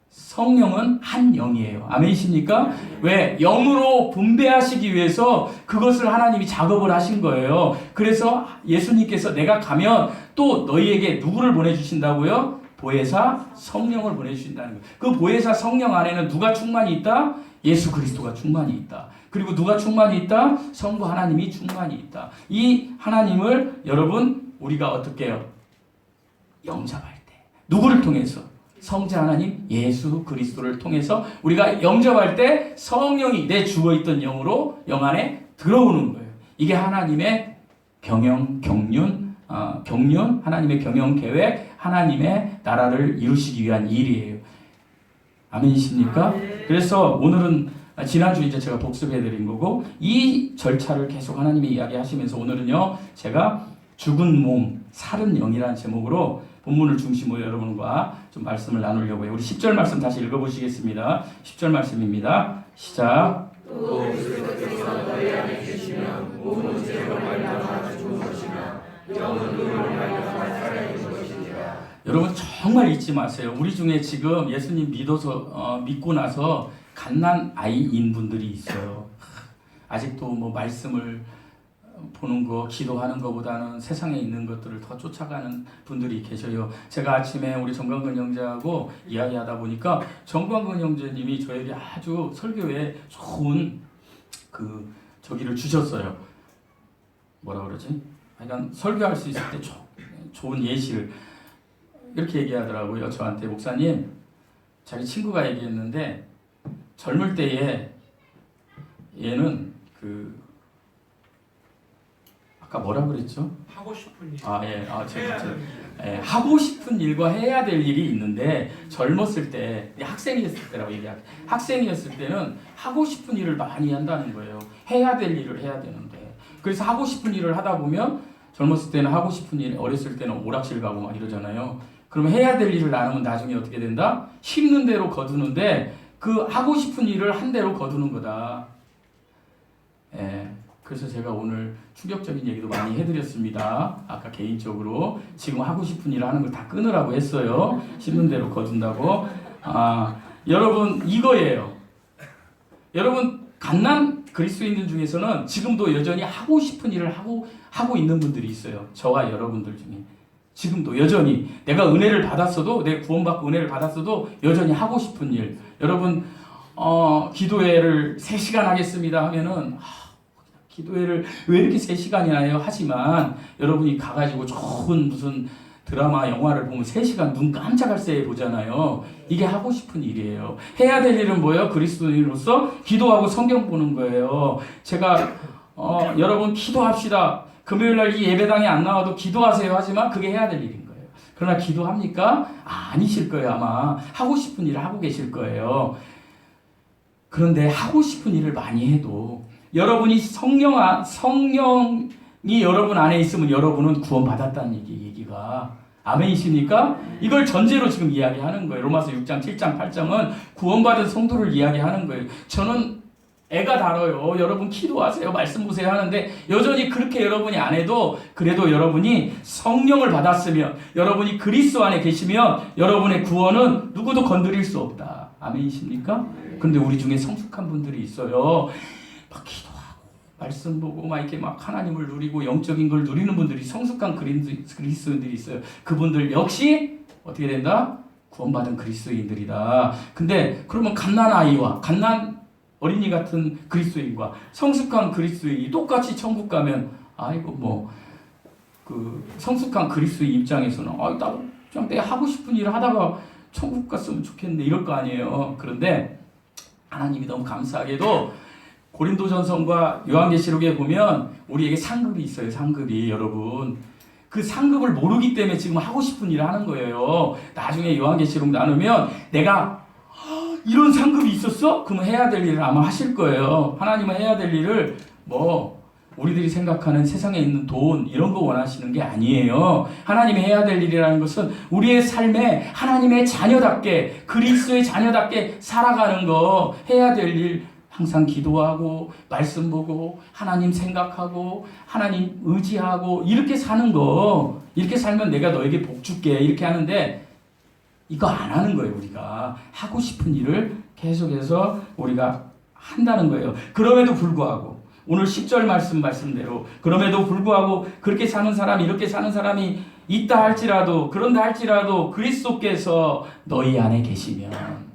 성령은 한 영이에요. 아멘이십니까? 왜? 영으로 분배하시기 위해서 그것을 하나님이 작업을 하신 거예요. 그래서 예수님께서 내가 가면 또 너희에게 누구를 보내주신다고요? 보혜사 성령을 보내주신다는 거예요. 그 보혜사 성령 안에는 누가 충만히 있다? 예수 그리스도가 충만히 있다. 그리고 누가 충만히 있다? 성부 하나님이 충만히 있다. 이 하나님을 여러분 우리가 어떻게 해요? 영접할 때 누구를 통해서? 성자 하나님 예수 그리스도를 통해서 우리가 영접할 때 성령이 내 죽어있던 영으로 영 안에 들어오는 거예요. 이게 하나님의 경륜, 하나님의 경영 계획, 하나님의 나라를 이루시기 위한 일이에요. 아멘이십니까? 그래서 오늘은 지난주 이제 제가 복습해드린 거고 이 절차를 계속 하나님이 이야기하시면서 오늘은요 제가 죽은 몸, 살은 영이라는 제목으로 본문을 중심으로 여러분과 좀 말씀을 나누려고 해요. 우리 10절 말씀 다시 읽어보시겠습니다. 10절 말씀입니다. 시작. 또 그리스도께서 너희 안에 계시면 몸은 죄로 말미암아 죽은 것이나 영은 의로 말미암아 살아있는 것이니라. 여러분 정말 잊지 마세요. 우리 중에 지금 예수님 믿고 나서 갓난 아이인 분들이 있어요. 아직도 뭐 말씀을 보는 거, 기도하는 것보다는 세상에 있는 것들을 더 쫓아가는 분들이 계셔요. 제가 아침에 우리 정광근 형제하고 이야기하다 보니까 정광근 형제님이 저에게 아주 설교에 좋은 저기를 주셨어요. 뭐라 그러지? 그러니까 설교할 수 있을 때 좋은 예시를 이렇게 얘기하더라고요. 저한테 목사님, 자기 친구가 얘기했는데 젊을 때에 얘는 아까 뭐라 그랬죠? 하고 싶은 일. 제가 하고 싶은 일과 해야 될 일이 있는데 젊었을 때 학생이었을 때라고 얘기하죠. 학생이었을 때는 하고 싶은 일을 많이 한다는 거예요. 해야 될 일을 해야 되는데 그래서 하고 싶은 일을 하다 보면 젊었을 때는 하고 싶은 일, 어렸을 때는 오락실 가고 막 이러잖아요. 그러면 해야 될 일을 나누면 나중에 어떻게 된다? 심는 대로 거두는데 그 하고 싶은 일을 한 대로 거두는 거다. 예. 그래서 제가 오늘 충격적인 얘기도 많이 해드렸습니다. 아까 개인적으로 지금 하고 싶은 일을 하는 걸 다 끊으라고 했어요. 심는 대로 거둔다고. 여러분 이거예요. 여러분 갓난 그리스도인들 중에서는 지금도 여전히 하고 싶은 일을 하고 있는 분들이 있어요. 저와 여러분들 중에. 지금도 여전히 내가 은혜를 받았어도, 내가 구원받고 은혜를 받았어도 여전히 하고 싶은 일. 여러분 기도회를 3시간 하겠습니다 하면은 기도회를 왜 이렇게 3시간이나 해요? 하지만 여러분이 가가지고 좋은 무슨 드라마, 영화를 보면 3시간 눈 깜짝할 새에 보잖아요. 이게 하고 싶은 일이에요. 해야 될 일은 뭐예요? 그리스도인으로서 기도하고 성경 보는 거예요. 제가 여러분 기도합시다. 금요일날 이 예배당에 안 나와도 기도하세요 하지만 그게 해야 될 일인 거예요. 그러나 기도합니까? 아니실 거예요. 아마 하고 싶은 일을 하고 계실 거예요. 그런데 하고 싶은 일을 많이 해도 여러분이 성령이 여러분 안에 있으면 여러분은 구원받았다는 얘기가 아멘이십니까? 이걸 전제로 지금 이야기하는 거예요. 로마서 6장, 7장, 8장은 구원받은 성도를 이야기하는 거예요. 저는 애가 다뤄요. 여러분 기도하세요. 말씀 보세요 하는데 여전히 그렇게 여러분이 안 해도 그래도 여러분이 성령을 받았으면 여러분이 그리스도 안에 계시면 여러분의 구원은 누구도 건드릴 수 없다. 아멘이십니까? 근데 우리 중에 성숙한 분들이 있어요. 막 기도하고 말씀 보고 막 이렇게 막 하나님을 누리고 영적인 걸 누리는 분들이 성숙한 그리스도인들이 있어요. 그분들 역시 어떻게 된다? 구원받은 그리스도인들이다. 근데 그러면 갓난 아이와 갓난 어린이 같은 그리스도인과 성숙한 그리스도인이 똑같이 천국 가면 아이고 뭐 그 성숙한 그리스도인 입장에서는 나 그냥 내가 하고 싶은 일을 하다가 천국 갔으면 좋겠네 이럴 거 아니에요. 그런데 하나님이 너무 감사하게도 고린도전서과 요한계시록에 보면 우리에게 상급이 있어요. 상급이 여러분. 그 상급을 모르기 때문에 지금 하고 싶은 일을 하는 거예요. 나중에 요한계시록 나누면 내가 이런 상급이 있었어? 그러면 해야 될 일을 아마 하실 거예요. 하나님은 해야 될 일을 뭐 우리들이 생각하는 세상에 있는 돈 이런 거 원하시는 게 아니에요. 하나님이 해야 될 일이라는 것은 우리의 삶에 하나님의 자녀답게 그리스도의 자녀답게 살아가는 거 해야 될 일 항상 기도하고 말씀 보고 하나님 생각하고 하나님 의지하고 이렇게 사는 거 이렇게 살면 내가 너에게 복 줄게 이렇게 하는데 이거 안 하는 거예요. 우리가 하고 싶은 일을 계속해서 우리가 한다는 거예요. 그럼에도 불구하고 오늘 10절 말씀대로 그럼에도 불구하고 그렇게 사는 사람이 이렇게 사는 사람이 있다 할지라도 그런다 할지라도 그리스도께서 너희 안에 계시면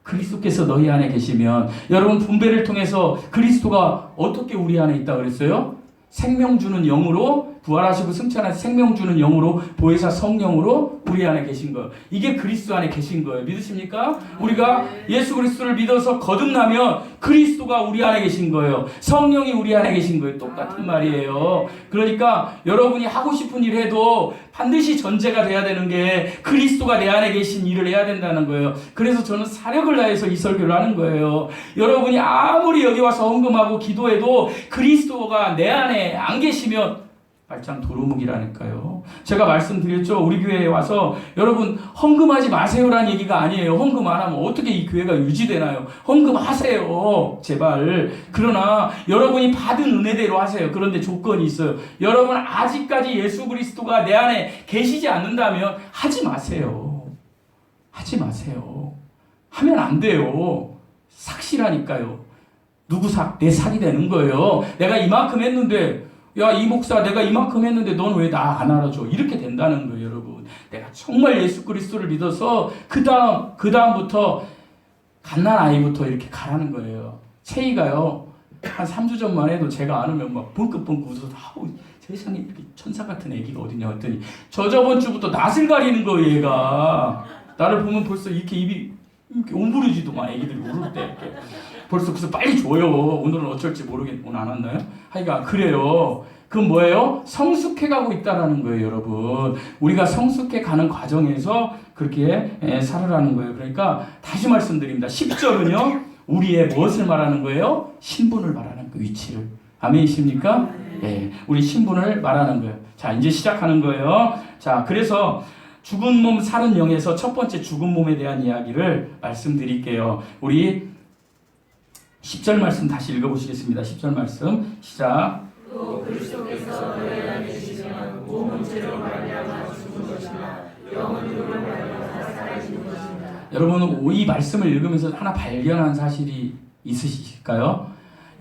그리스도께서 너희 안에 계시면 여러분 분배를 통해서 그리스도가 어떻게 우리 안에 있다고 그랬어요? 생명 주는 영으로 부활하시고 승천하신 생명 주는 영으로 보혜사 성령으로 우리 안에 계신 거예요. 이게 그리스도 안에 계신 거예요. 믿으십니까? 우리가 예수 그리스도를 믿어서 거듭나면 그리스도가 우리 안에 계신 거예요. 성령이 우리 안에 계신 거예요. 똑같은 말이에요. 그러니까 여러분이 하고 싶은 일 해도 반드시 전제가 돼야 되는 게 그리스도가 내 안에 계신 일을 해야 된다는 거예요. 그래서 저는 사력을 다해서 이 설교를 하는 거예요. 여러분이 아무리 여기 와서 헌금하고 기도해도 그리스도가 내 안에 안 계시면 말짱 도루묵이라니까요. 제가 말씀드렸죠. 우리 교회에 와서 여러분 헌금하지 마세요라는 얘기가 아니에요. 헌금 안 하면 어떻게 이 교회가 유지되나요? 헌금하세요. 제발. 그러나 여러분이 받은 은혜대로 하세요. 그런데 조건이 있어요. 여러분 아직까지 예수 그리스도가 내 안에 계시지 않는다면 하지 마세요. 하지 마세요. 하면 안 돼요. 삭시라니까요. 누구 삭? 내 삭이 되는 거예요. 내가 이만큼 했는데 야, 이 목사 내가 이만큼 했는데 넌 왜 나 안 알아줘? 이렇게 된다는 거예요, 여러분. 내가 정말 예수 그리스도를 믿어서 그다음부터 갓난 아이부터 이렇게 가라는 거예요. 채이가요. 한 3주 전만 해도 제가 안으면 막 뻥긋뻥긋 웃어서 세상에 이렇게 천사 같은 애기가 어디냐 했더니 저번 주부터 낯을 가리는 거예요, 얘가. 나를 보면 벌써 이렇게 입이 이렇게 옴부르지도 마, 애기들이 울을 때 이렇게. 벌써 그래서 빨리 줘요. 오늘은 어쩔지 모르겠 오늘 안 왔나요? 하여간 그래요. 그건 뭐예요? 성숙해가고 있다라는 거예요, 여러분. 우리가 성숙해가는 과정에서 그렇게 살아라는 거예요. 그러니까 다시 말씀드립니다. 10절은요. 우리의 무엇을 말하는 거예요? 신분을 말하는 그 위치를. 아멘이십니까? 네, 우리 신분을 말하는 거예요. 자, 이제 시작하는 거예요. 자, 그래서 죽은 몸 사는 영에서 첫 번째 죽은 몸에 대한 이야기를 말씀드릴게요. 우리 10절 말씀 다시 읽어보시겠습니다. 10절 말씀 시작. 또 그리스도께서 너희 안에 계시면 몸은 죄로 말미암아 죽은 것이나 영은 의로 말미암아 살아지는 것입니다. 여러분 이 말씀을 읽으면서 하나 발견한 사실이 있으실까요?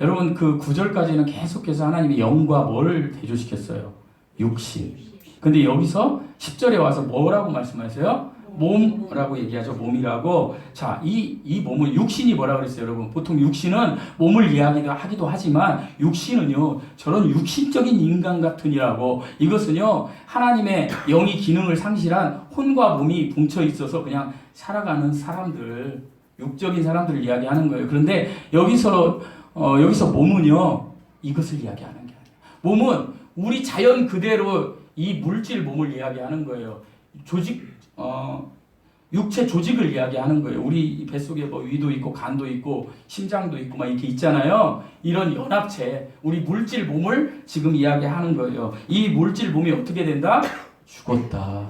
여러분 그 9절까지는 계속해서 하나님이 영과 뭐를 대조시켰어요? 육신. 근데 여기서 10절에 와서 뭐라고 말씀하세요? 몸이라고 얘기하죠. 몸이라고. 자, 이 몸은 육신이 뭐라고 그랬어요, 여러분? 보통 육신은 몸을 이야기하기도 하지만 육신은요, 저런 육신적인 인간 같으니라고. 이것은요, 하나님의 영이 기능을 상실한 혼과 몸이 뭉쳐 있어서 그냥 살아가는 사람들, 육적인 사람들을 이야기하는 거예요. 그런데 여기서 몸은요, 이것을 이야기하는 게 아니에요. 몸은 우리 자연 그대로 이 물질 몸을 이야기하는 거예요. 육체 조직을 이야기하는 거예요. 우리 뱃속에 뭐 위도 있고 간도 있고 심장도 있고 막 이렇게 있잖아요. 이런 연합체, 우리 물질 몸을 지금 이야기하는 거예요. 이 물질 몸이 어떻게 된다? 죽었다.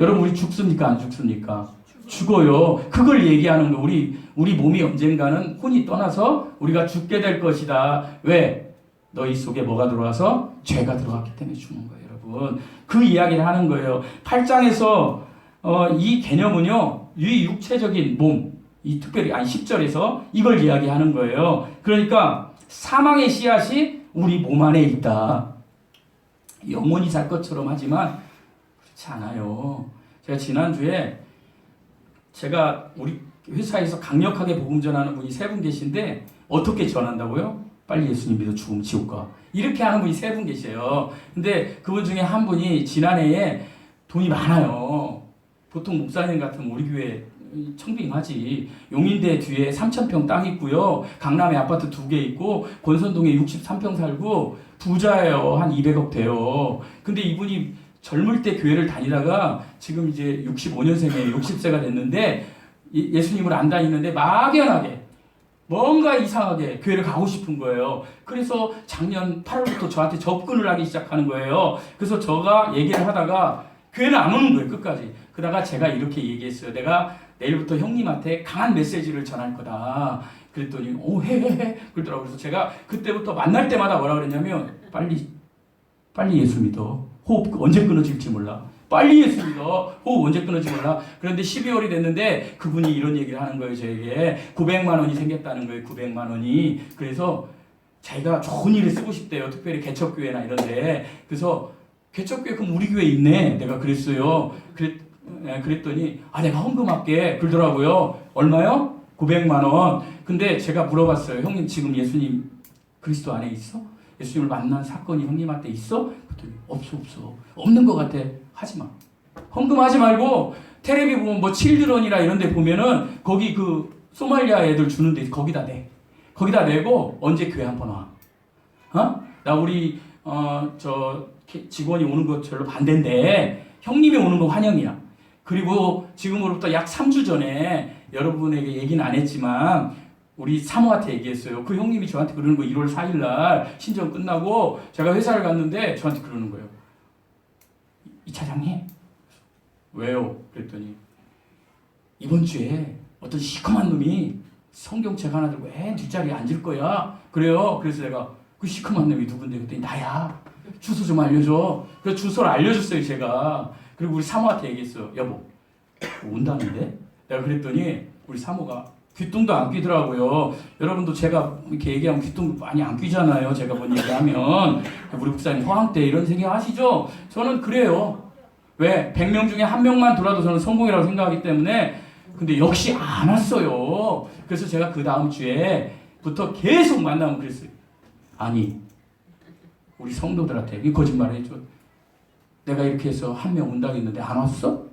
여러분 우리 죽습니까? 안 죽습니까? 죽어요. 그걸 얘기하는 거. 우리 몸이 언젠가는 혼이 떠나서 우리가 죽게 될 것이다. 왜? 너희 속에 뭐가 들어와서? 죄가 들어왔기 때문에 죽는 거예요, 여러분. 그 이야기를 하는 거예요. 8장에서 이 개념은요, 이 육체적인 몸, 이 특별히 10절에서 이걸 이야기하는 거예요. 그러니까 사망의 씨앗이 우리 몸 안에 있다. 영원히 살 것처럼 하지만 그렇지 않아요. 제가 지난주에 우리 회사에서 강력하게 복음 전하는 분이 3분 계신데 어떻게 전한다고요? 빨리 예수님 믿어 죽으면 지옥 가. 이렇게 하는 분이 3분 계세요. 근데 그분 중에 한 분이 지난해에 돈이 많아요. 보통 목사님 같으면 우리 교회 청빙하지. 용인대 뒤에 3,000평 땅 있고요. 강남에 아파트 2개 있고 권선동에 63평 살고 부자예요. 한 200억 돼요. 근데 이분이 젊을 때 교회를 다니다가 지금 이제 65년생이에요. 60세가 됐는데 예수님을 안 다니는데 막연하게 뭔가 이상하게 교회를 가고 싶은 거예요. 그래서 작년 8월부터 저한테 접근을 하기 시작하는 거예요. 그래서 제가 얘기를 하다가 교회는 안 오는 거예요, 끝까지. 그러다가 제가 이렇게 얘기했어요. 내가 내일부터 형님한테 강한 메시지를 전할 거다. 그랬더니 해. 그러더라고요. 그래서 제가 그때부터 만날 때마다 뭐라 그랬냐면 빨리 예수 믿어. 호흡 언제 끊어질지 몰라. 빨리 예수 믿어. 호흡 언제 끊어질지 몰라. 그런데 12월이 됐는데 그분이 이런 얘기를 하는 거예요, 저에게. 900만 원이 생겼다는 거예요, 900만 원이. 그래서 자기가 좋은 일에 쓰고 싶대요. 특별히 개척교회나 이런데. 그래서 개척교회 그럼 우리 교회 있네. 내가 그랬어요. 그랬더니 내가 헌금할게. 그러더라고요. 얼마요? 900만 원. 근데 제가 물어봤어요. 형님 지금 예수님 그리스도 안에 있어? 예수님을 만난 사건이 형님한테 있어? 그랬더니 없어. 없는 것 같아. 하지 마. 헌금하지 말고 텔레비 보면 뭐 칠드런이나 이런 데 보면은 거기 그 소말리아 애들 주는데 거기다 내. 거기다 내고 언제 교회 한번 와. 나 우리 저 직원이 오는 것 별로 반대인데 형님이 오는 거 환영이야. 그리고 지금으로부터 약 3주 전에 여러분에게 얘기는 안 했지만 우리 사모한테 얘기했어요. 그 형님이 저한테 그러는 거 1월 4일 날 신청 끝나고 제가 회사를 갔는데 저한테 그러는 거예요. 이 차장님 왜요? 그랬더니 이번 주에 어떤 시커먼 놈이 성경책 하나 들고 뒷자리에 앉을 거야. 그래요. 그래서 내가 그 시커먼 놈이 누군데? 그랬더니 나야. 주소 좀 알려줘. 그래서 주소를 알려줬어요, 제가. 그리고 우리 사모한테 얘기했어요. 여보, 온다는데? 내가 그랬더니 우리 사모가 귀뚱도 안 끼더라고요. 여러분도 제가 이렇게 얘기하면 귀뚱 많이 안 끼잖아요. 제가 뭔 얘기하면. 우리 목사님 허황 때 이런 생각 하시죠? 저는 그래요. 왜? 100명 중에 1명만 돌아도 저는 성공이라고 생각하기 때문에. 근데 역시 안 왔어요. 그래서 제가 그 다음 주에부터 계속 만나면 그랬어요. 아니, 우리 성도들한테 이 거짓말 해줘. 내가 이렇게 해서 1명 온다고 했는데 안 왔어?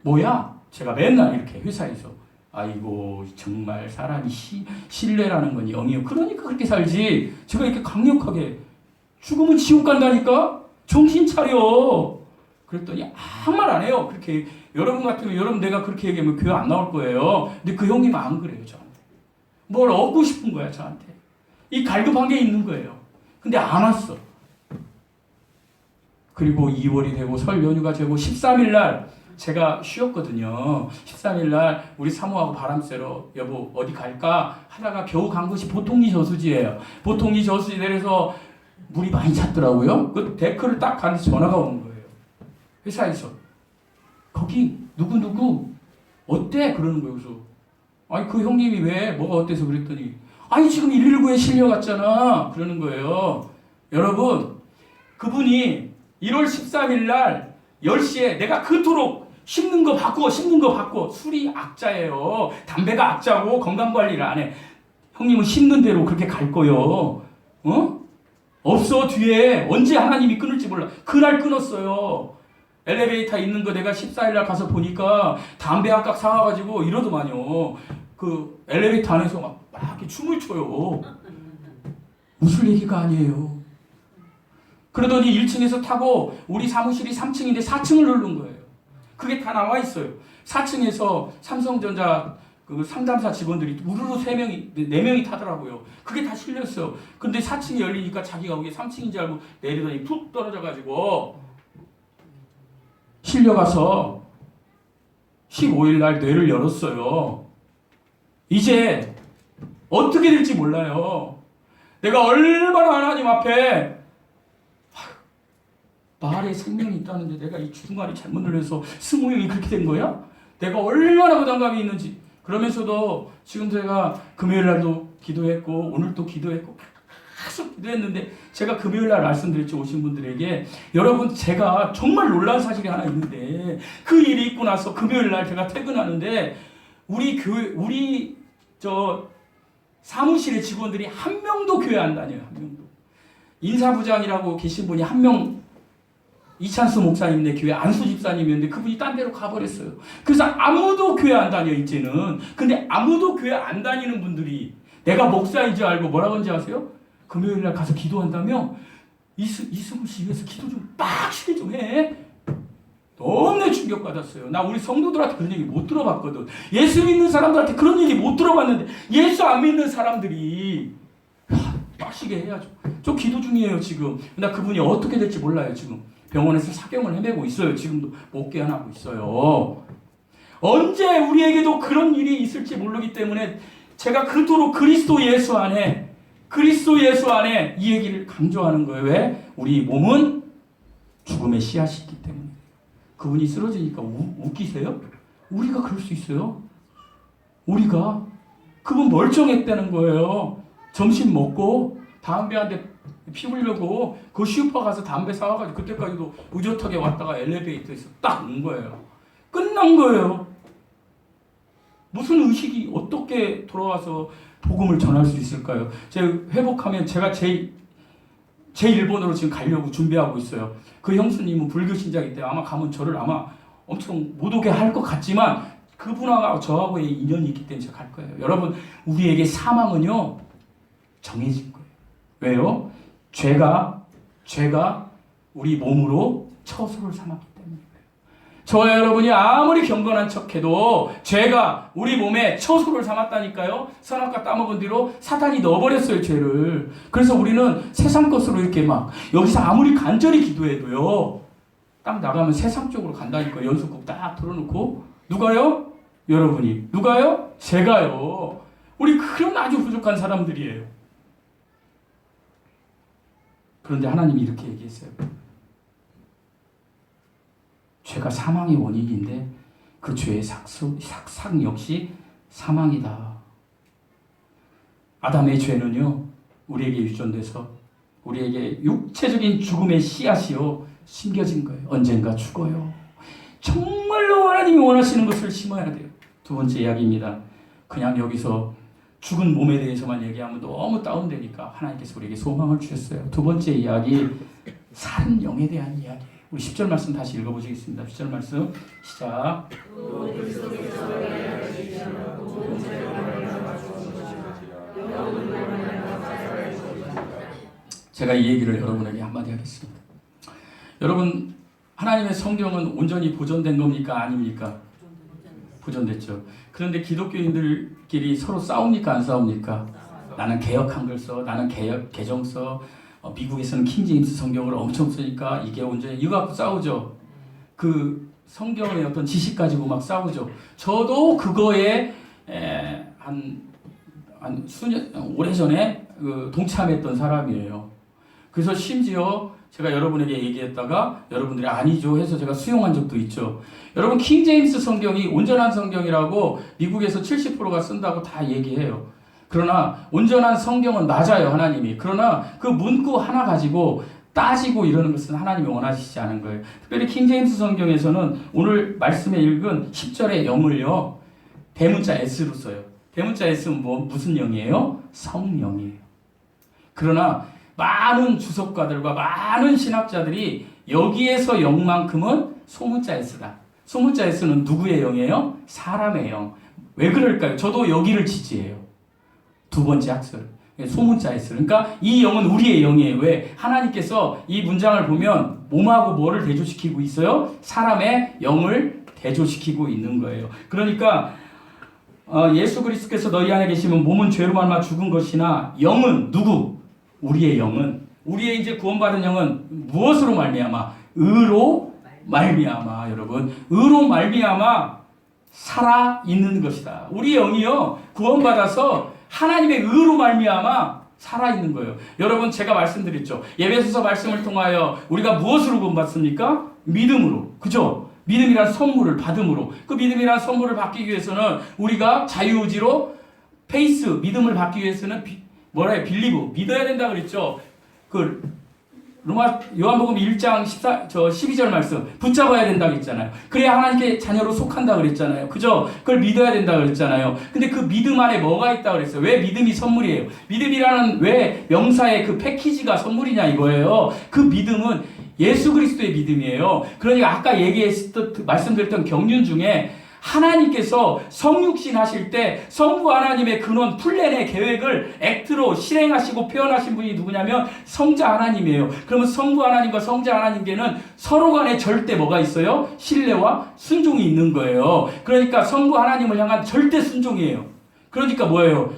뭐야? 제가 맨날 이렇게 회사에서 아이고 정말 사람이 신뢰라는 건 영이요. 그러니까 그렇게 살지. 제가 이렇게 강력하게 죽으면 지옥 간다니까? 정신 차려. 그랬더니 아무 말 안 해요. 그렇게 여러분 같으면 여러분 내가 그렇게 얘기하면 교회 안 나올 거예요. 근데 그 형님은 안 그래요, 저한테. 뭘 얻고 싶은 거야, 저한테. 이 갈급한 게 있는 거예요. 근데 안 왔어. 그리고 2월이 되고 설 연휴가 되고 13일 날 제가 쉬었거든요. 13일 날 우리 사모하고 바람 쐬러 여보 어디 갈까 하다가 겨우 간 곳이 보통리 저수지예요. 보통리 저수지 내려서 물이 많이 찼더라고요. 그 데크를 딱 가는데 전화가 오는 거예요. 회사에서 거기 누구 어때? 그러는 거예요. 그래서 아니 그 형님이 왜 뭐가 어때서 그랬더니 아니 지금 119에 실려갔잖아 그러는 거예요. 여러분 그분이 1월 13일 날 10시에 내가 그토록 씹는 거 바꿔 술이 악자예요. 담배가 악자고 건강관리를 안 해. 형님은 씹는 대로 그렇게 갈 거요. 어? 없어 뒤에 언제 하나님이 끊을지 몰라. 그날 끊었어요. 엘리베이터 있는 거 내가 14일 날 가서 보니까 담배 한 깍 사와가지고 이러더만요. 그 엘리베이터 안에서 막 이렇게 춤을 춰요. 웃을 얘기가 아니에요. 그러더니 1층에서 타고 우리 사무실이 3층인데 4층을 누른 거예요. 그게 다 나와 있어요. 4층에서 삼성전자 그 상담사 직원들이 우르르 4명이 타더라고요. 그게 다 실렸어요. 근데 4층이 열리니까 자기가 거기 3층인 줄 알고 내리더니 푹 떨어져가지고 실려가서 15일 날 뇌를 열었어요. 이제 어떻게 될지 몰라요. 내가 얼마나 하나님 앞에 말에 생명이 있다는데 내가 이 중간에 잘못 눌려서 스모형이 그렇게 된 거야? 내가 얼마나 부담감이 있는지. 그러면서도 지금 제가 금요일 날도 기도했고 오늘 또 기도했고 계속 기도했는데 제가 금요일 날 말씀드렸죠. 오신 분들에게 여러분 제가 정말 놀라운 사실이 하나 있는데 그 일이 있고 나서 금요일 날 제가 퇴근하는데 우리 교회 우리 저 사무실의 직원들이 한 명도 교회 안 다녀요. 한 명도. 인사부장이라고 계신 분이 한 명 이찬수 목사님네 교회 안수 집사님이었는데 그분이 딴 데로 가버렸어요. 그래서 아무도 교회 안 다녀 이제는. 근데 아무도 교회 안 다니는 분들이 내가 목사인 줄 알고 뭐라고 하는지 아세요? 금요일 날 가서 기도한다며 이승우 씨 위해서 기도 좀 빡시게 좀 해. 너무나 충격받았어요. 나 우리 성도들한테 그런 얘기 못 들어봤거든. 예수 믿는 사람들한테 그런 얘기 못 들어봤는데 예수 안 믿는 사람들이 빡시게 해야죠. 저 기도 중이에요 지금. 나 그분이 어떻게 될지 몰라요 지금. 병원에서 사경을 헤매고 있어요. 지금도 못 깨어나고 있어요. 언제 우리에게도 그런 일이 있을지 모르기 때문에 제가 그토록 그리스도 예수 안에 이 얘기를 강조하는 거예요. 왜? 우리 몸은 죽음의 씨앗이 있기 때문에. 그분이 쓰러지니까 웃기세요? 우리가 그럴 수 있어요. 우리가 그분 멀쩡했다는 거예요. 점심 먹고 담배 한 대 피우려고 그 슈퍼 가서 담배 사와가지고 그때까지도 의젓하게 왔다가 엘리베이터에서 딱 온 거예요. 끝난 거예요. 무슨 의식이 어떻게 돌아와서 복음을 전할 수 있을까요? 제가 회복하면 제가 제 일본으로 지금 가려고 준비하고 있어요. 그 형수님은 불교 신자이기 때문에 아마 가면 저를 아마 엄청 못 오게 할 것 같지만 그분하고 저하고의 인연이 있기 때문에 제가 갈 거예요. 여러분 우리에게 사망은요 정해진 거예요. 왜요? 죄가 우리 몸으로 처소를 삼았기 때문이에요. 저와 여러분이 아무리 경건한 척해도 죄가 우리 몸에 처소를 삼았다니까요. 선악과 따먹은 뒤로 사탄이 넣어버렸어요 죄를. 그래서 우리는 세상 것으로 이렇게 막 여기서 아무리 간절히 기도해도요 딱 나가면 세상 쪽으로 간다니까. 연속곡 딱 틀어놓고. 누가요? 여러분이. 누가요? 제가요. 우리 그런 아주 부족한 사람들이에요. 그런데 하나님이 이렇게 얘기했어요. 죄가 사망의 원인인데 그 죄의 삭상 역시 사망이다. 아담의 죄는요 우리에게 유전돼서 우리에게 육체적인 죽음의 씨앗이요 심겨진 거예요. 언젠가 죽어요. 정말로 하나님이 원하시는 것을 심어야 돼요. 두 번째 이야기입니다. 그냥 여기서 죽은 몸에 대해서만 얘기하면 너무 다운되니까 하나님께서 우리에게 소망을 주셨어요. 두 번째 이야기, 사는 영에 대한 이야기. 우리 10절 말씀 다시 읽어보시겠습니다. 10절 말씀 시작. 제가 이 얘기를 여러분에게 한마디 하겠습니다. 여러분 하나님의 성경은 온전히 보존된 겁니까? 아닙니까? 보존됐죠. 그런데 기독교인들끼리 서로 싸웁니까? 안 싸웁니까? 나는 개역 한글 써, 나는 개정 써, 미국에서는 킹제임스 성경을 엄청 쓰니까 이게 온전히 이거 갖고 싸우죠. 그 성경의 어떤 지식 가지고 막 싸우죠. 저도 그거에 한 수년 오래전에 동참했던 사람이에요. 그래서 심지어 제가 여러분에게 얘기했다가 여러분들이 아니죠 해서 제가 수용한 적도 있죠. 여러분 킹제임스 성경이 온전한 성경이라고 미국에서 70%가 쓴다고 다 얘기해요. 그러나 온전한 성경은 맞아요, 하나님이. 그러나 그 문구 하나 가지고 따지고 이러는 것은 하나님이 원하시지 않은 거예요. 특별히 킹제임스 성경에서는 오늘 말씀에 읽은 10절의 영을요, 대문자 S로 써요. 대문자 S는 무슨 영이에요? 성령이에요. 그러나 많은 주석가들과 많은 신학자들이 여기에서 영만큼은 소문자 S다. 소문자 S는 누구의 영이에요? 사람의 영. 왜 그럴까요? 저도 여기를 지지해요. 두 번째 학설. 소문자 S. 그러니까 이 영은 우리의 영이에요. 왜? 하나님께서 이 문장을 보면 몸하고 뭐를 대조시키고 있어요? 사람의 영을 대조시키고 있는 거예요. 그러니까 예수 그리스도께서 너희 안에 계시면 몸은 죄로 말미암아 죽은 것이나 영은 누구? 우리의 영은, 우리의 이제 구원받은 영은 무엇으로 말미암아? 의로 말미암아. 여러분, 의로 말미암아 살아 있는 것이다. 우리 영이요 구원받아서 하나님의 의로 말미암아 살아있는 거예요. 여러분 제가 말씀드렸죠. 예배소서 말씀을 통하여 우리가 무엇으로 구원받습니까? 믿음으로. 그죠? 믿음이란 선물을 받음으로. 그 믿음이란 선물을 받기 위해서는 우리가 자유의지로 페이스, 믿음을 받기 위해서는 빌리브, 믿어야 된다 그랬죠. 요한복음 1장 12절 말씀 붙잡아야 된다고 했잖아요. 그래야 하나님께 자녀로 속한다 그랬잖아요. 그죠? 그걸 믿어야 된다 그랬잖아요. 근데 그 믿음 안에 뭐가 있다 그랬어요? 왜 믿음이 선물이에요? 믿음이라는 왜 명사의 그 패키지가 선물이냐 이거예요. 그 믿음은 예수 그리스도의 믿음이에요. 그러니까 아까 말씀드렸던 경륜 중에 하나님께서 성육신 하실 때 성부 하나님의 근원 플랜의 계획을 액트로 실행하시고 표현하신 분이 누구냐면 성자 하나님이에요. 그러면 성부 하나님과 성자 하나님께는 서로 간에 절대 뭐가 있어요? 신뢰와 순종이 있는 거예요. 그러니까 성부 하나님을 향한 절대 순종이에요. 그러니까 뭐예요?